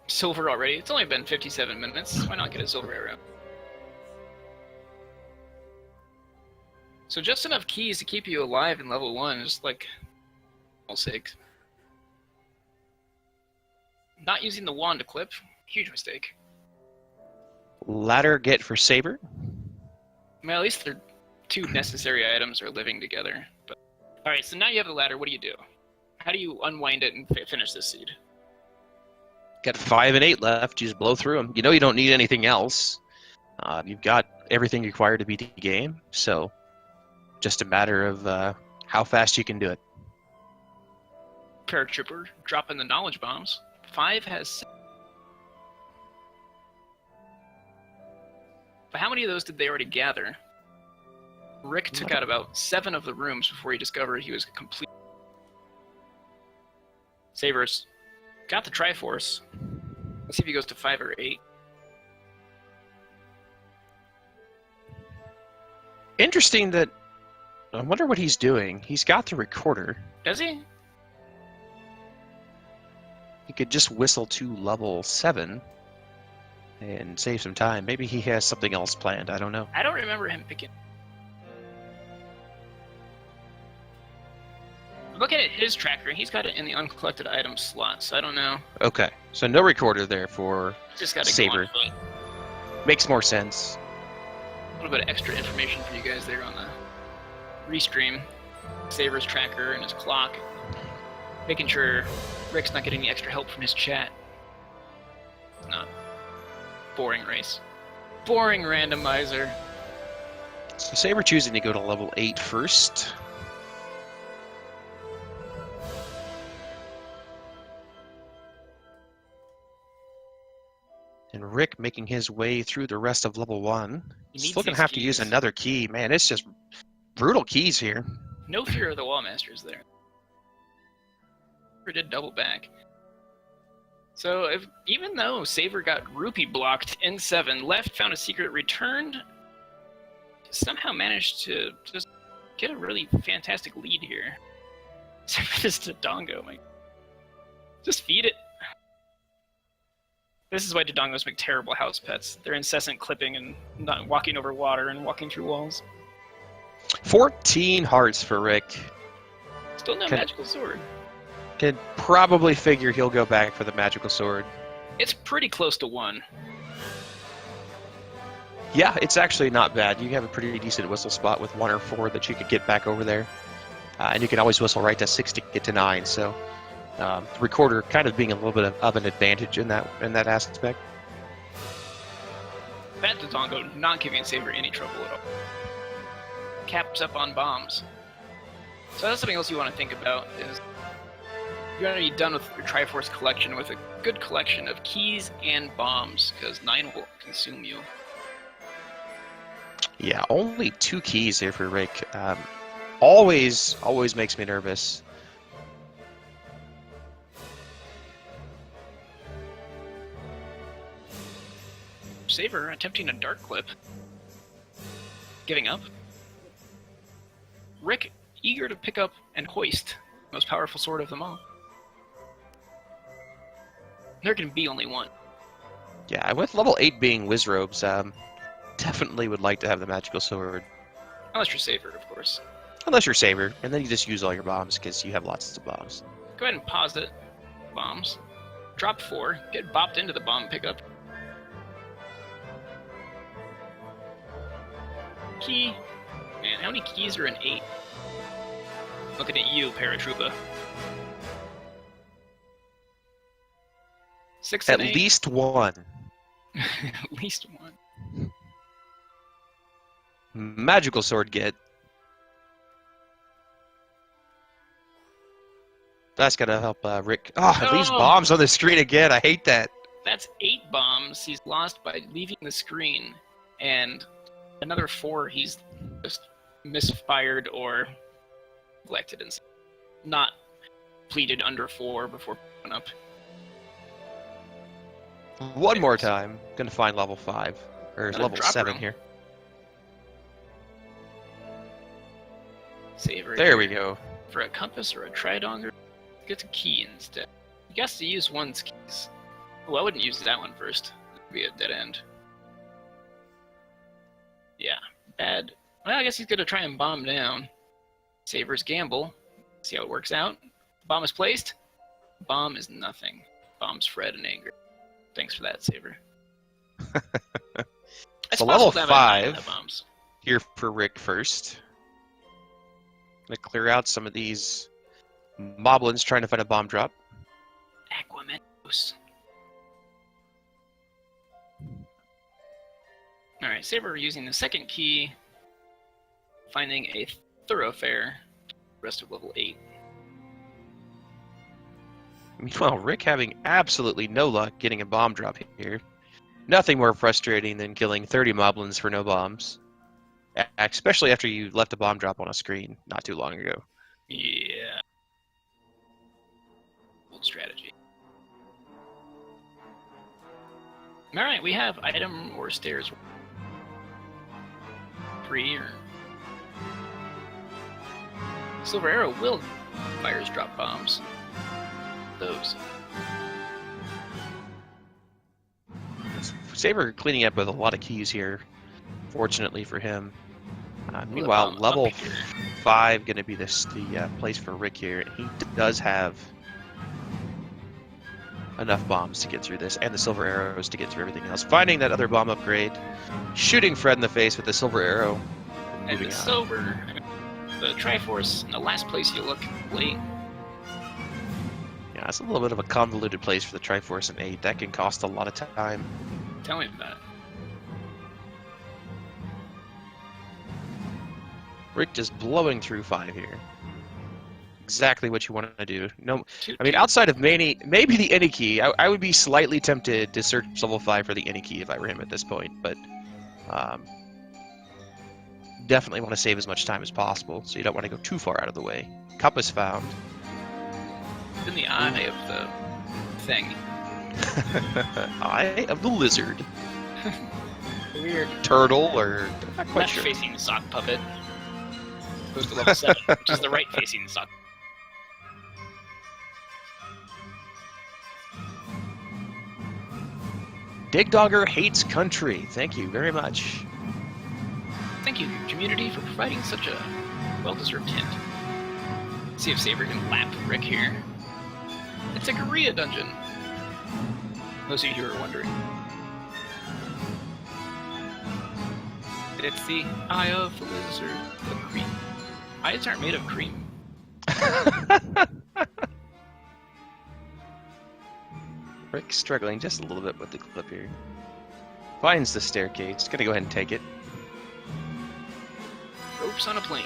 Silver already? It's only been 57 minutes. Why not get a silver arrow? So just enough keys to keep you alive in level 1, just like all 6. Not using the wand to clip, huge mistake. Ladder get for Saber. Well, at least their 2 necessary items are living together. But alright, so now you have the ladder, what do? How do you unwind it and finish this seed? Got 5 and 8 left, you just blow through them. You know you don't need anything else. You've got everything required to beat the game, so just a matter of how fast you can do it. Paratrooper dropping the knowledge bombs. 5 has... But how many of those did they already gather? Rick took out about 7 of the rooms before he discovered he was complete. Saber's got the Triforce. Let's see if he goes to 5 or 8. Interesting that... I wonder what he's doing. He's got the recorder. Does he? He could just whistle to level 7 and save some time. Maybe he has something else planned. I don't know. I don't remember him picking. Looking at his tracker, he's got it in the uncollected items slot, so I don't know. Okay, so no recorder there for Just gotta Saber. Go on foot. Makes more sense. A little bit of extra information for you guys there on the restream. Saber's tracker and his clock. Making sure Rick's not getting any extra help from his chat. Not. Boring race. Boring randomizer. So Saber choosing to go to level 8 first. And Rick making his way through the rest of level 1. Still going to have to use another key. Man, it's just brutal keys here. No fear of the Wall Masters there. Never did double back. So even though Saver got rupee blocked in 7, left found a secret, returned, somehow managed to just get a really fantastic lead here. Except for this Dodongo, just feed it. This is why Dodongos make terrible house pets. They're incessant clipping and not walking over water and walking through walls. 14 hearts for Rick. Still no magical sword. Could probably figure he'll go back for the magical sword. It's pretty close to 1. Yeah, it's actually not bad. You have a pretty decent whistle spot with 1 or 4 that you could get back over there. And you can always whistle right to 6 to get to 9, so the recorder kind of being a little bit of an advantage in that aspect. That Dodongo not giving Saver any trouble at all. Caps up on bombs. So that's something else you want to think about is you're going to be done with your Triforce collection with a good collection of keys and bombs, because 9 will consume you. Yeah, only 2 keys here for Rick. Always makes me nervous. Saver attempting a dark clip. Giving up. Rick eager to pick up and hoist the most powerful sword of them all. There can be only 1. Yeah, and with level 8 being Wizrobes, definitely would like to have the magical sword. Unless you're Saver, of course. Unless you're Saver, and then you just use all your bombs because you have lots of bombs. Go ahead and pause it. Bombs. Drop 4. Get bopped into the bomb pickup. Key. Man, how many keys are in 8? Looking at you, Paratroopa. 6 At and 8. least 1. At least 1. Magical sword get. That's gonna help Rick. Oh, at least bombs on the screen again. I hate that. That's 8 bombs he's lost by leaving the screen, and another 4 he's just misfired or neglected and not pleated under 4 before putting up. One more time. Gonna find level 5 or Another level drop 7 room. here. Saver. There we go. For a compass or a tridonger, get a key instead. He gets to use 1's keys. Well, I wouldn't use that one first. It'd be a dead end. Yeah, bad. Well, I guess he's gonna try and bomb down. Saver's gamble. See how it works out. Bomb is placed. Bomb is nothing. Bomb's Fred and anger. Thanks for that, Saver. So level possible to have a 9 in 5 the bombs. here for Rick first. Gonna clear out some of these moblins trying to find a bomb drop. Aquamentos. Alright, Saver using the 2nd key, finding a thoroughfare, rest of level 8. Meanwhile, Rick having absolutely no luck getting a bomb drop here. Nothing more frustrating than killing 30 moblins for no bombs. Especially after you left a bomb drop on a screen not too long ago. Yeah. Old strategy. Alright, we have item or stairs. 3 or... Silver Arrow will fires drop bombs. Those. Saber cleaning up with a lot of keys here, fortunately for him. Meanwhile, level 5 going to be the place for Rick here. He does have enough bombs to get through this, and the silver arrows to get through everything else. Finding that other bomb upgrade, shooting Fred in the face with the silver arrow. And the silver, the Triforce, in the last place you look late. Yeah, it's a little bit of a convoluted place for the Triforce and 8. That can cost a lot of time. Tell me about it. Rick just blowing through 5 here. Exactly what you want to do. No, I mean, outside of maybe the any key, I would be slightly tempted to search level 5 for the any key if I were him at this point, but definitely want to save as much time as possible, so you don't want to go too far out of the way. Cup is found. In the eye of the thing. Eye of the lizard. Weird. Turtle, or I'm not quite sure. Left-facing sock puppet. Goes to level 7, which is the right-facing sock. Dig Dogger hates country. Thank you very much. Thank you, community, for providing such a well-deserved hint. Let's see if Saber can lap Rick here. It's a Korea dungeon. Those of you who are wondering. It's the eye of the lizard. The cream. Eyes aren't made of cream. Rick's struggling just a little bit with the clip here. Finds the staircase. Gonna go ahead and take it. Ropes on a plane.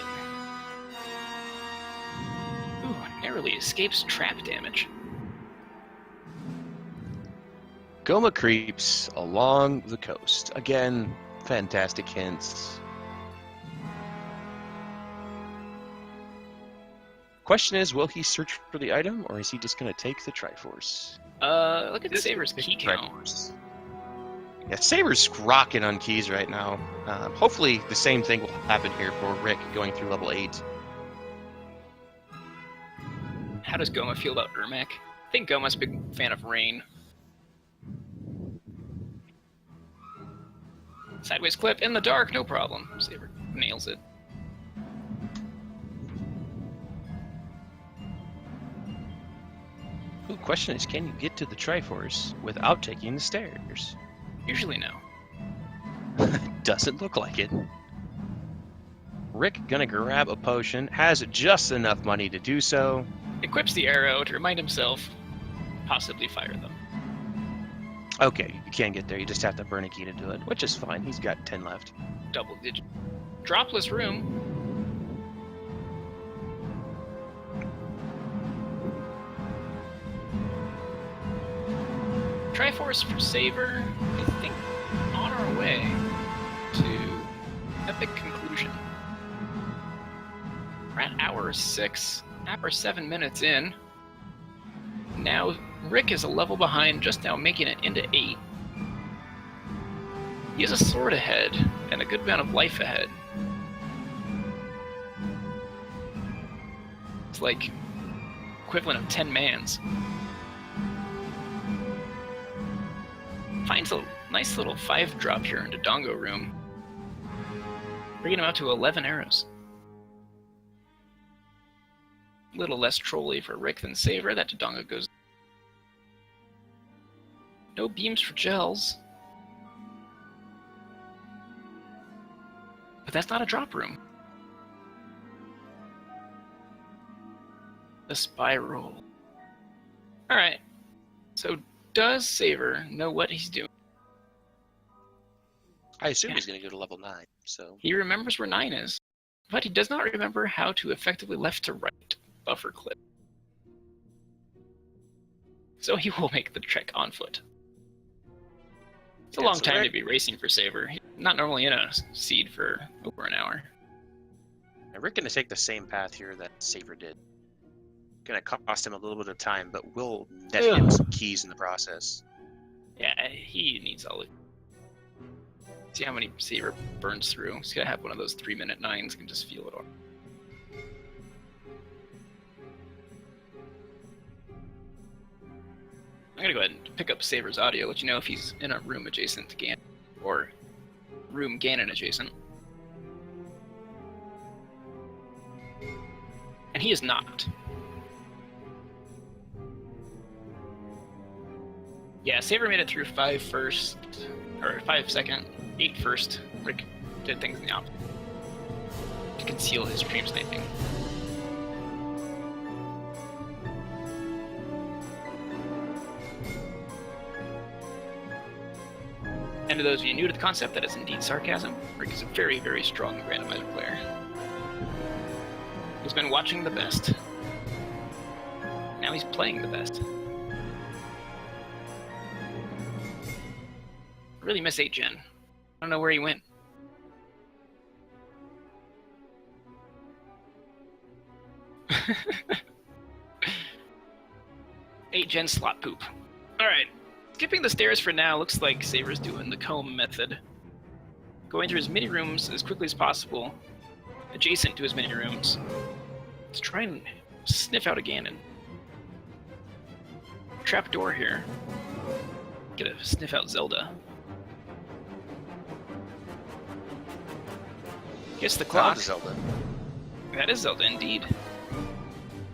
Ooh, narrowly escapes trap damage. Goma creeps along the coast. Again, fantastic hints. Question is, will he search for the item, or is he just going to take the Triforce? Look at Saber's key count. Yeah, Saber's rocking on keys right now. Hopefully the same thing will happen here for Rick going through level 8. How does Goma feel about Ermac? I think Goma's a big fan of rain. Sideways clip in the dark, no problem. Saber nails it. The question is, can you get to the Triforce without taking the stairs? Usually no. Doesn't look like it. Rick gonna grab a potion, has just enough money to do so. Equips the arrow to remind himself, possibly fire them. Okay, you can get there, you just have to burn a key to do it, which is fine, he's got 10 left. Double digit. Dropless room. Triforce for Saver, I think, on our way to epic conclusion. We're at hour 6, hour 7 minutes in. Now Rick is a level behind, just now making it into 8. He has a sword ahead, and a good amount of life ahead. It's like equivalent of 10 mans. Finds a nice little 5-drop here in Dodongo room. Bringing him out to 11 arrows. A little less trolly for Rick than Saver. That Dodongo goes. No beams for gels. But that's not a drop room. A spiral. Alright. So does Saver know what he's doing? I assume he's going to go to level 9, so... He remembers where 9 is, but he does not remember how to effectively left to right buffer clip. So he will make the trek on foot. It's a long time to be racing for Saver. He's not normally in a seed for over an hour. And Rick going to take the same path here that Saver did. Going to cost him a little bit of time, but will net him some keys in the process. Yeah, he needs all of. See how many Saver burns through. He's gonna have one of those 3-minute 9s, can just feel it all. I'm gonna go ahead and pick up Saver's audio, let you know if he's in a room adjacent to Ganon, or room Ganon adjacent. And he is not. Yeah, Saver made it through 5 first, or 5 second, 8 first. Rick did things in the opposite to conceal his stream sniping. And to those of you new to the concept, that is indeed sarcasm. Rick is a very, very strong randomizer player. He's been watching the best. Now he's playing the best. I really miss 8gen. I don't know where he went. 8-gen slot poop. Alright. Skipping the stairs for now, looks like Saver's doing the comb method. Going through his mini rooms as quickly as possible, adjacent to his mini rooms. Let's try and sniff out a Ganon. Trap door here. Get a sniff out Zelda. Guess the clock. Zelda. That is Zelda indeed.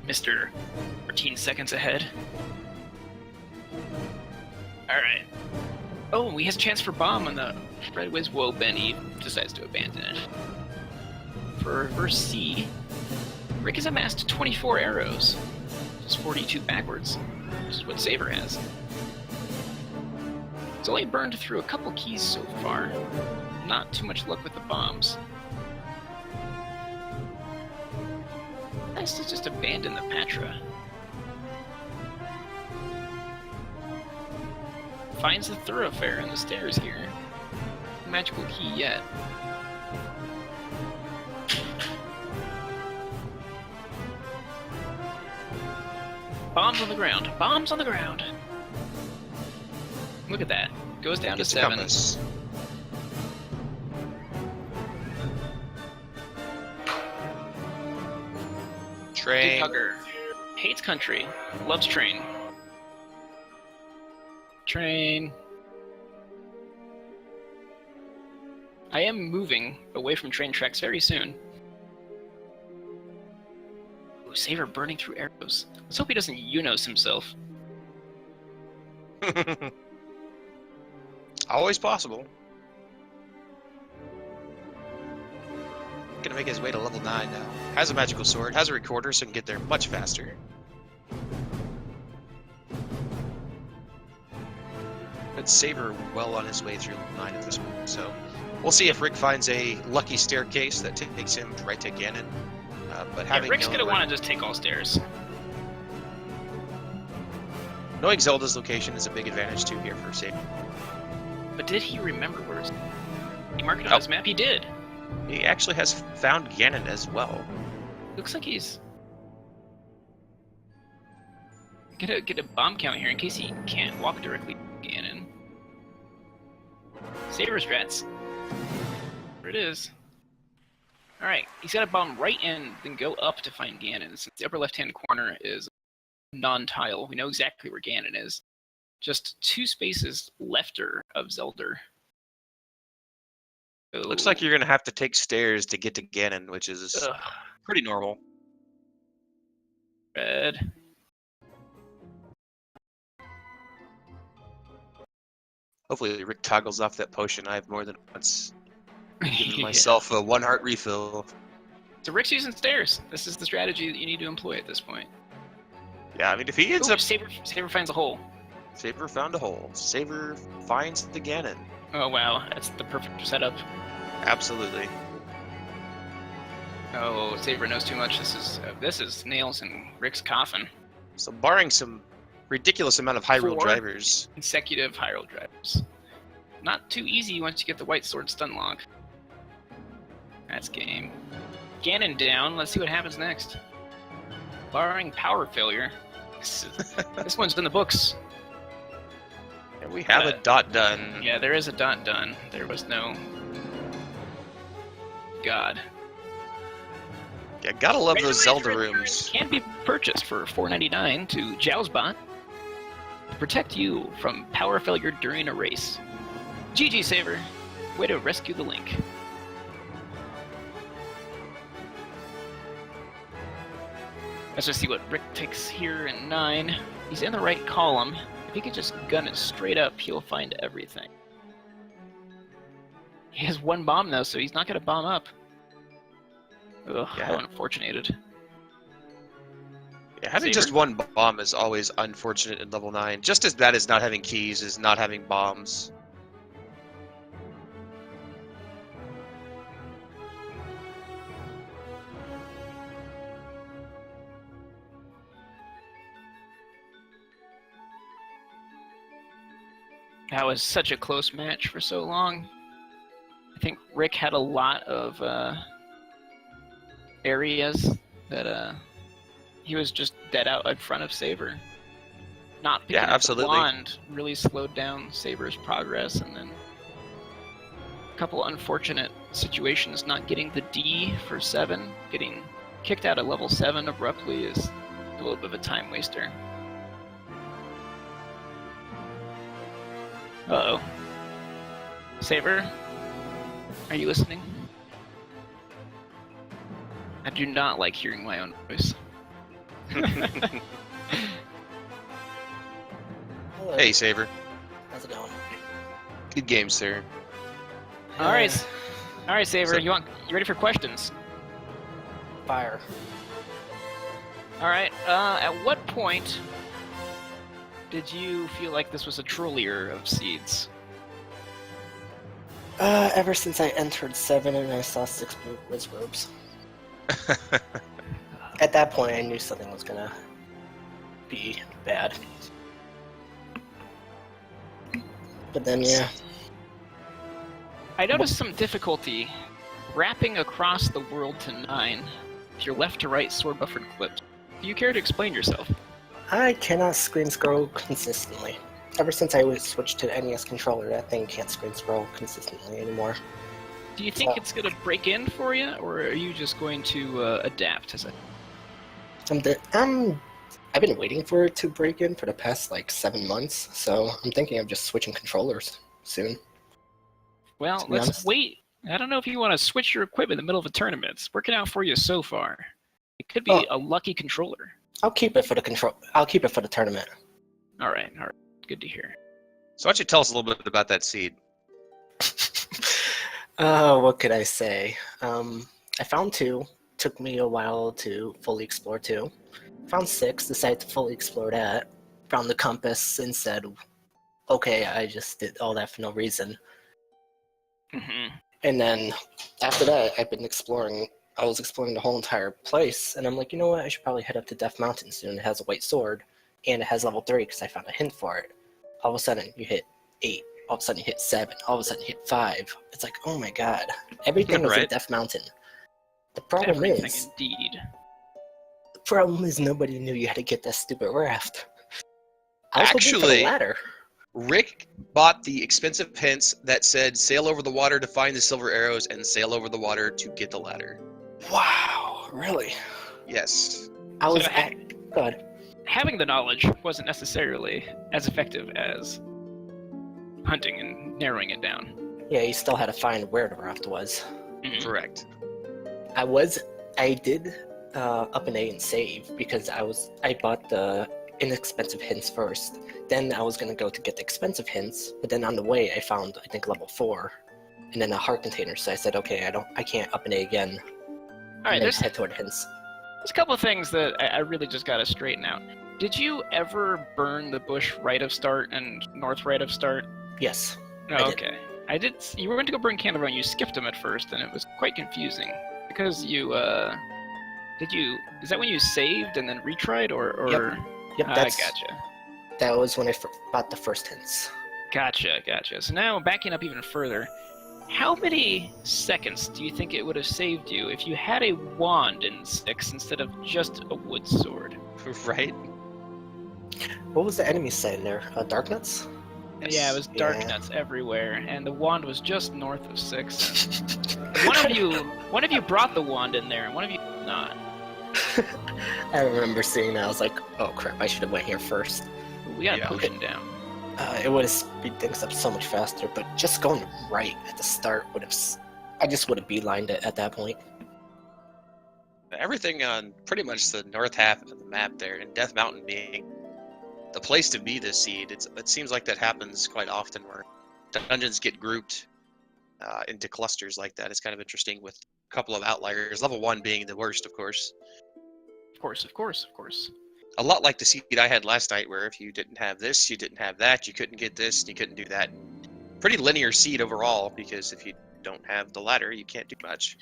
Mr. 14 seconds ahead. Alright. Oh, he has a chance for bomb on the Red Wiz. Whoa, Benny decides to abandon it. For reverse C, Rick has amassed 24 arrows. Just 42 backwards, which is what Saver has. He's only burned through a couple keys so far. Not too much luck with the bombs. Nice to just abandon the Patra. Finds the thoroughfare in the stairs here. No magical key yet. Bombs on the ground. Bombs on the ground. Look at that. Goes down to 7. Compass. Train. Hugger. Hates country. Loves train. Train. I am moving away from train tracks very soon. Ooh, Saver burning through arrows. Let's hope he doesn't Unos himself. Always possible. Gonna make his way to level 9 now. Has a magical sword, has a recorder, so he can get there much faster. But Saver well on his way through level 9 at this point, so we'll see if Rick finds a lucky staircase that takes him right to Ganon. But having Rick's gonna want to just take all stairs. Knowing Zelda's location is a big advantage too here for Saver. But did he remember where he marked it on his map? He did. He actually has found Ganon as well. Looks like he's get a bomb count here in case he can't walk directly to Ganon. Saver strats. There it is. Alright, he's got a bomb right in, then go up to find Ganon. Since the upper left-hand corner is non-tile, we know exactly where Ganon is. Just 2 spaces lefter of Zelda. So, looks like you're going to have to take stairs to get to Ganon, which is pretty normal. Red. Hopefully Rick toggles off that potion. I have more than once given myself a 1 heart refill. So Rick's using stairs. This is the strategy that you need to employ at this point. Yeah, I mean, if he ends up... Saver finds a hole. Saver found a hole. Saver finds the Ganon. Oh, wow. That's the perfect setup. Absolutely. Oh, Saber knows too much. This is nails in Rick's coffin. So barring some ridiculous amount of high roll 4 drivers. consecutive high roll drivers. Not too easy once you get the white sword stun lock. That's game. Ganon down. Let's see what happens next. Barring power failure. This one's in the books. And we have a dot done. Yeah, there is a dot done. There was no... God. Yeah, gotta love those Zelda rooms. Can be purchased for $4.99 to Jowsbot to protect you from power failure during a race. GG Saver, way to rescue the Link. Let's just see what Rick takes here in 9. He's in the right column. If he could just gun it straight up, he'll find everything. He has 1 bomb though, so he's not gonna bomb up. Ugh, yeah. How unfortunate. Yeah, having just 1 bomb is always unfortunate in level 9. Just as bad as not having keys is not having bombs. That was such a close match for so long. I think Rick had a lot of areas that he was just dead out in front of Saver. Not picking up absolutely. the wand really slowed down Saber's progress, and then a couple unfortunate situations. Not getting the D for 7, getting kicked out at level 7 abruptly is a little bit of a time waster. Uh-oh. Saber, are you listening? I do not like hearing my own voice. Hello. Hey, Saver. How's it going? Good game, sir. All right, Saver. So- You ready for questions? Fire. All right. At what point did you feel like this was a trollier of seeds? Ever since I entered 7 and I saw 6 blue whiz robes. At that point, I knew something was gonna be bad. But then, yeah. I noticed some difficulty wrapping across the world to 9 with your left to right sword buffered clips. Do you care to explain yourself? I cannot screen scroll consistently. Ever since I switched to NES controller, that thing can't screen scroll consistently anymore. Do you think it's going to break in for you, or are you just going to adapt? I've been waiting for it to break in for the past, 7 months, so I'm thinking of just switching controllers soon. Well, let's wait. I don't know if you want to switch your equipment in the middle of a tournament. It's working out for you so far. It could be a lucky controller. I'll keep it for the tournament. All right. Good to hear. So why don't you tell us a little bit about that seed? What could I say? I found 2. Took me a while to fully explore 2. Found 6. Decided to fully explore that. Found the compass and said, okay, I just did all that for no reason. Mm-hmm. And then after that, I've been exploring. I was exploring the whole entire place, and I'm like, you know what? I should probably head up to Death Mountain soon. It has a white sword, and it has level 3 because I found a hint for it. All of a sudden, you hit 8. All of a sudden, you hit 7. All of a sudden, you hit 5. It's like, oh my god. Everything was in Right. Death Mountain. The problem Everything is, indeed. nobody knew you had to get that stupid raft. I was hoping for Actually- the ladder. Rick bought the expensive hints that said sail over the water to find the silver arrows and sail over the water to get the ladder. Wow, really? Yes. I was So, Go ahead. having the knowledge wasn't necessarily as effective as hunting and narrowing it down. Yeah, you still had to find where the raft was. Mhm. Correct. I did up an A and save because I bought the inexpensive hints first. Then I was gonna go to get the expensive hints, but then on the way I found I think level 4, and then a heart container. So I said, okay, I can't up an A again. All right, and then there's head toward hints. a couple of things that I really just got to straighten out. Did you ever burn the bush right of start and north right of start? Yes. No, I did. okay. I did. You were going to go burn Candle and you skipped them at first, and it was quite confusing because you Is that when you saved and then retried, or? Yep, I gotcha. that was when I bought the first hints. Gotcha. So now backing up even further, how many seconds do you think it would have saved you if you had a wand in 6 instead of just a wood sword? Right? What was the enemy saying there? Darknuts? Yeah, it was dark Yeah. nuts everywhere, and the wand was just north of 6. One of you brought the wand in there, and one of you did not. I remember seeing that. I was like, oh crap, I should have went here first. We got Yeah. a potion down. It would have speed things up so much faster, but just going right at the start would have. I just would have beelined it at that point. Everything on pretty much the north half of the map there, and Death Mountain being the place to be this seed. It seems like that happens quite often where dungeons get grouped into clusters like that. It's kind of interesting with a couple of outliers, level 1 being the worst, of course. Of course. A lot like the seed I had last night, where if you didn't have this, you didn't have that, you couldn't get this, and you couldn't do that. Pretty linear seed overall, because if you don't have the ladder, you can't do much.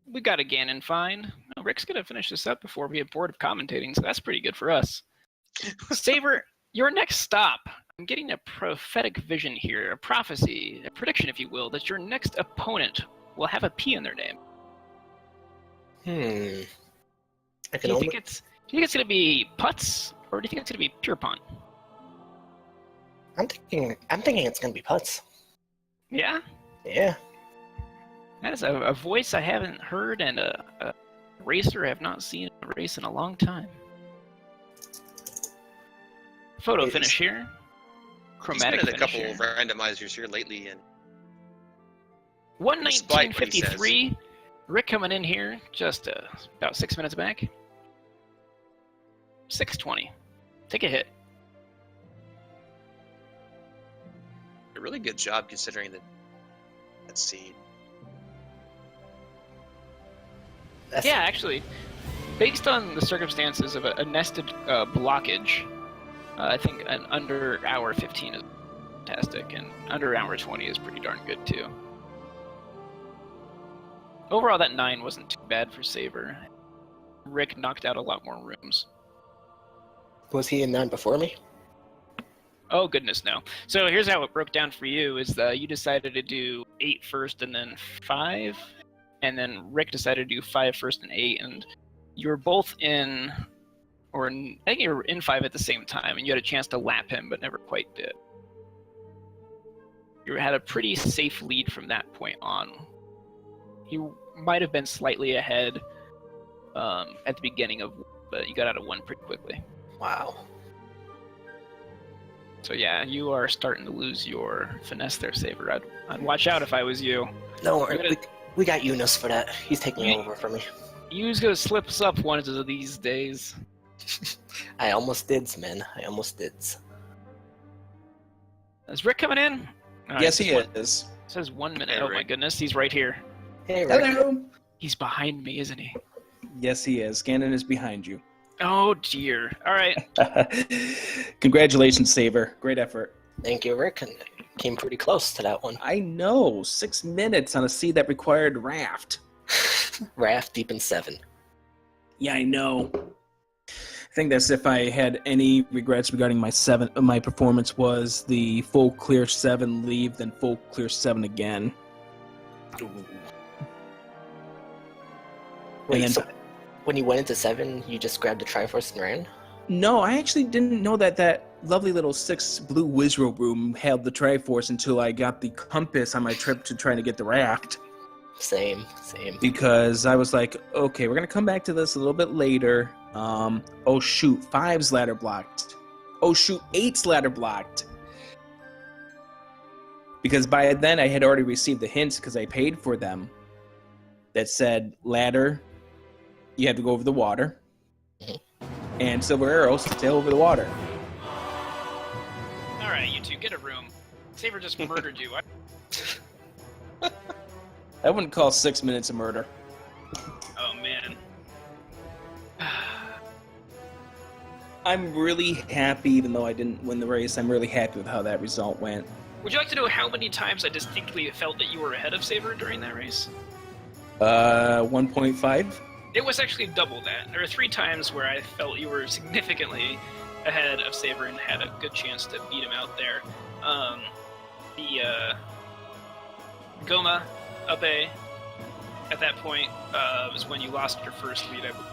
We got a Ganon find. Oh, Rick's gonna finish this up before we get bored of commentating, so that's pretty good for us. Saver, your next stop. I'm getting a prophetic vision here, a prophecy, a prediction, if you will, that your next opponent will have a P in their name. I Do can you only. think it's going to be putts, or do you think it's going to be pure punt? I'm thinking it's gonna be putts. Yeah, Yeah. that is a voice I haven't heard, and a racer I have not seen a race in a long time. Photo It's- finish here. He's Chromatic been in a finish couple here. of randomizers here lately, and 119.53. Rick coming in here just about 6 minutes back. 620. Take a hit. a really good job considering that seed. Yeah, actually, based on the circumstances of a nested blockage, I think an under hour 15 is fantastic, and under hour 20 is pretty darn good too. Overall, that 9 wasn't too bad for Saver. Rick knocked out a lot more rooms. Was he in 9 before me? Oh goodness, no. So here's how it broke down for you: is that you decided to do 8 first and then 5, and then Rick decided to do 5 first and 8, and you were both in, I think you were in 5 at the same time, and you had a chance to lap him, but never quite did. You had a pretty safe lead from that point on. You might have been slightly ahead at the beginning of, but you got out of 1 pretty quickly. Wow. So yeah, you are starting to lose your finesse there, Saver. I'd watch out if I was you. No worry, You're we got Eunice for that. He's taking over for me. You's gonna slip us up one of these days. I almost did, man. I almost did. Is Rick coming in? All Yes, right, he is. It says 1 minute. Hey, Oh my Rick. goodness, he's right here. Hey, Rick. Hello. He's behind me, isn't he? Yes, he is. Gannon is behind you. Oh dear. All right. Congratulations, Saver. Great effort. Thank you, Rick. And came pretty close to that one. I know. 6 minutes on a seed that required raft. Raft deep in 7. Yeah, I know. I think that's if I had any regrets regarding my performance was the full clear 7 leave, then full clear 7 again. Wait, then- so when you went into 7, you just grabbed the Triforce and ran? No, I actually didn't know that lovely little 6 blue Wizro room held the Triforce until I got the compass on my trip to trying to get the raft. Same. Because I was like, okay, we're going to come back to this a little bit later. Oh shoot, 5's ladder blocked. Oh shoot, 8's ladder blocked. Because by then I had already received the hints because I paid for them. That said, ladder, you have to go over the water. And silver arrows, sail over the water. All right, you two, get a room. Saver just murdered you. I wouldn't call 6 minutes a murder. Oh man. I'm really happy, even though I didn't win the race, I'm really happy with how that result went. Would you like to know how many times I distinctly felt that you were ahead of Saver during that race? 1.5? It was actually double that. There were 3 times where I felt you were significantly ahead of Saber and had a good chance to beat him out there. The Goma Abe at that point was when you lost your first lead, I believe.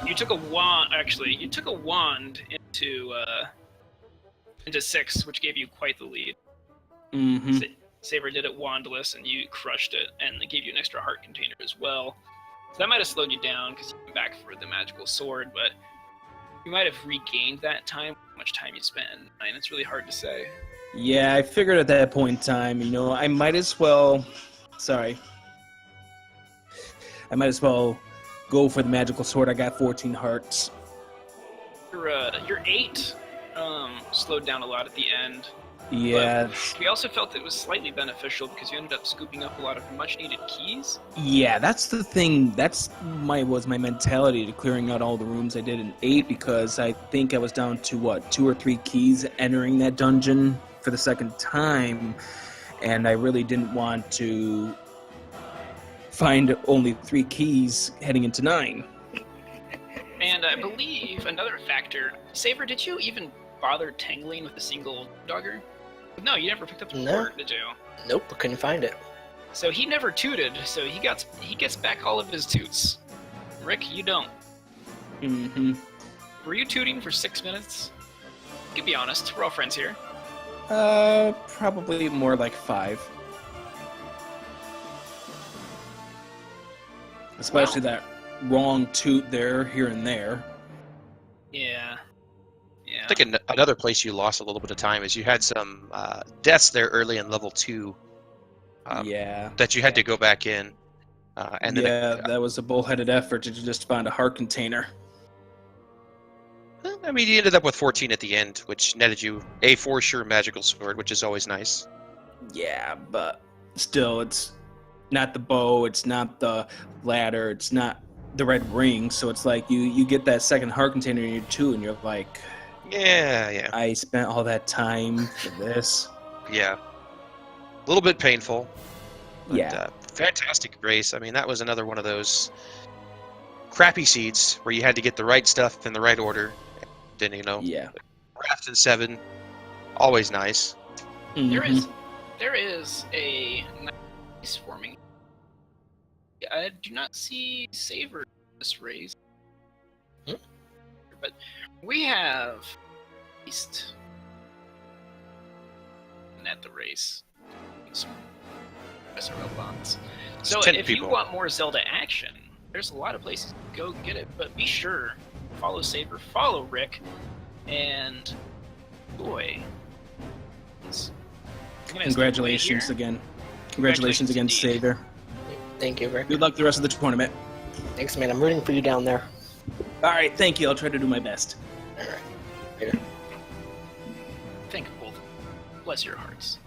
You took a wand. Actually, you took a wand into 6, which gave you quite the lead. Mm-hmm. Saber did it wandless, and you crushed it, and it gave you an extra heart container as well. So that might have slowed you down because you went back for the magical sword, but you might have regained that time. How much time you spent in 9? It's really hard to say. Yeah, I figured at that point in time, I might as well... Sorry. I might as well go for the magical sword. I got 14 hearts. Your 8 slowed down a lot at the end. Yeah. But we also felt it was slightly beneficial because you ended up scooping up a lot of much-needed keys. Yeah, that's the thing. That's my mentality to clearing out all the rooms I did in 8, because I think I was down to 2 or 3 keys entering that dungeon for the second time, and I really didn't want to find only 3 keys heading into 9. And I believe another factor, Saber, did you even bother tangling with a single dogger? No, you never picked up the No. port, did you? Nope, I couldn't find it. So he never tooted, so he gets back all of his toots. Rick, you don't. Mm-hmm. Were you tooting for 6 minutes? You can be honest. We're all friends here. Probably more like 5. Especially that wrong toot there, here and there. Yeah. Yeah. I think another place you lost a little bit of time is you had some deaths there early in level 2 Yeah. that you had to go back in. And then that was a bullheaded effort to just find a heart container. I mean, you ended up with 14 at the end, which netted you a for sure magical sword, which is always nice. Yeah, but still, it's not the bow, it's not the ladder, it's not the red ring, so it's like you get that second heart container in your 2, and you're like, Yeah. I spent all that time for this. Yeah. A little bit painful. But, Yeah. Fantastic race. I mean, that was another one of those crappy seeds where you had to get the right stuff in the right order. Then, Yeah. Craft in 7, always nice. Mhm. There is a nice forming. I do not see Saver this race. But we have East at the race. SRL bonds. So 10 if people. you want more Zelda action, there's a lot of places to go get it, but be sure, follow Saber, follow Rick, and boy. Congratulations again. Congratulations again, indeed. Saver. Thank you, Rick. Good luck the rest of the tournament. Thanks, man. I'm rooting for you down there. All right, thank you. I'll try to do my best. All right. Later. Think of both. Bless your hearts.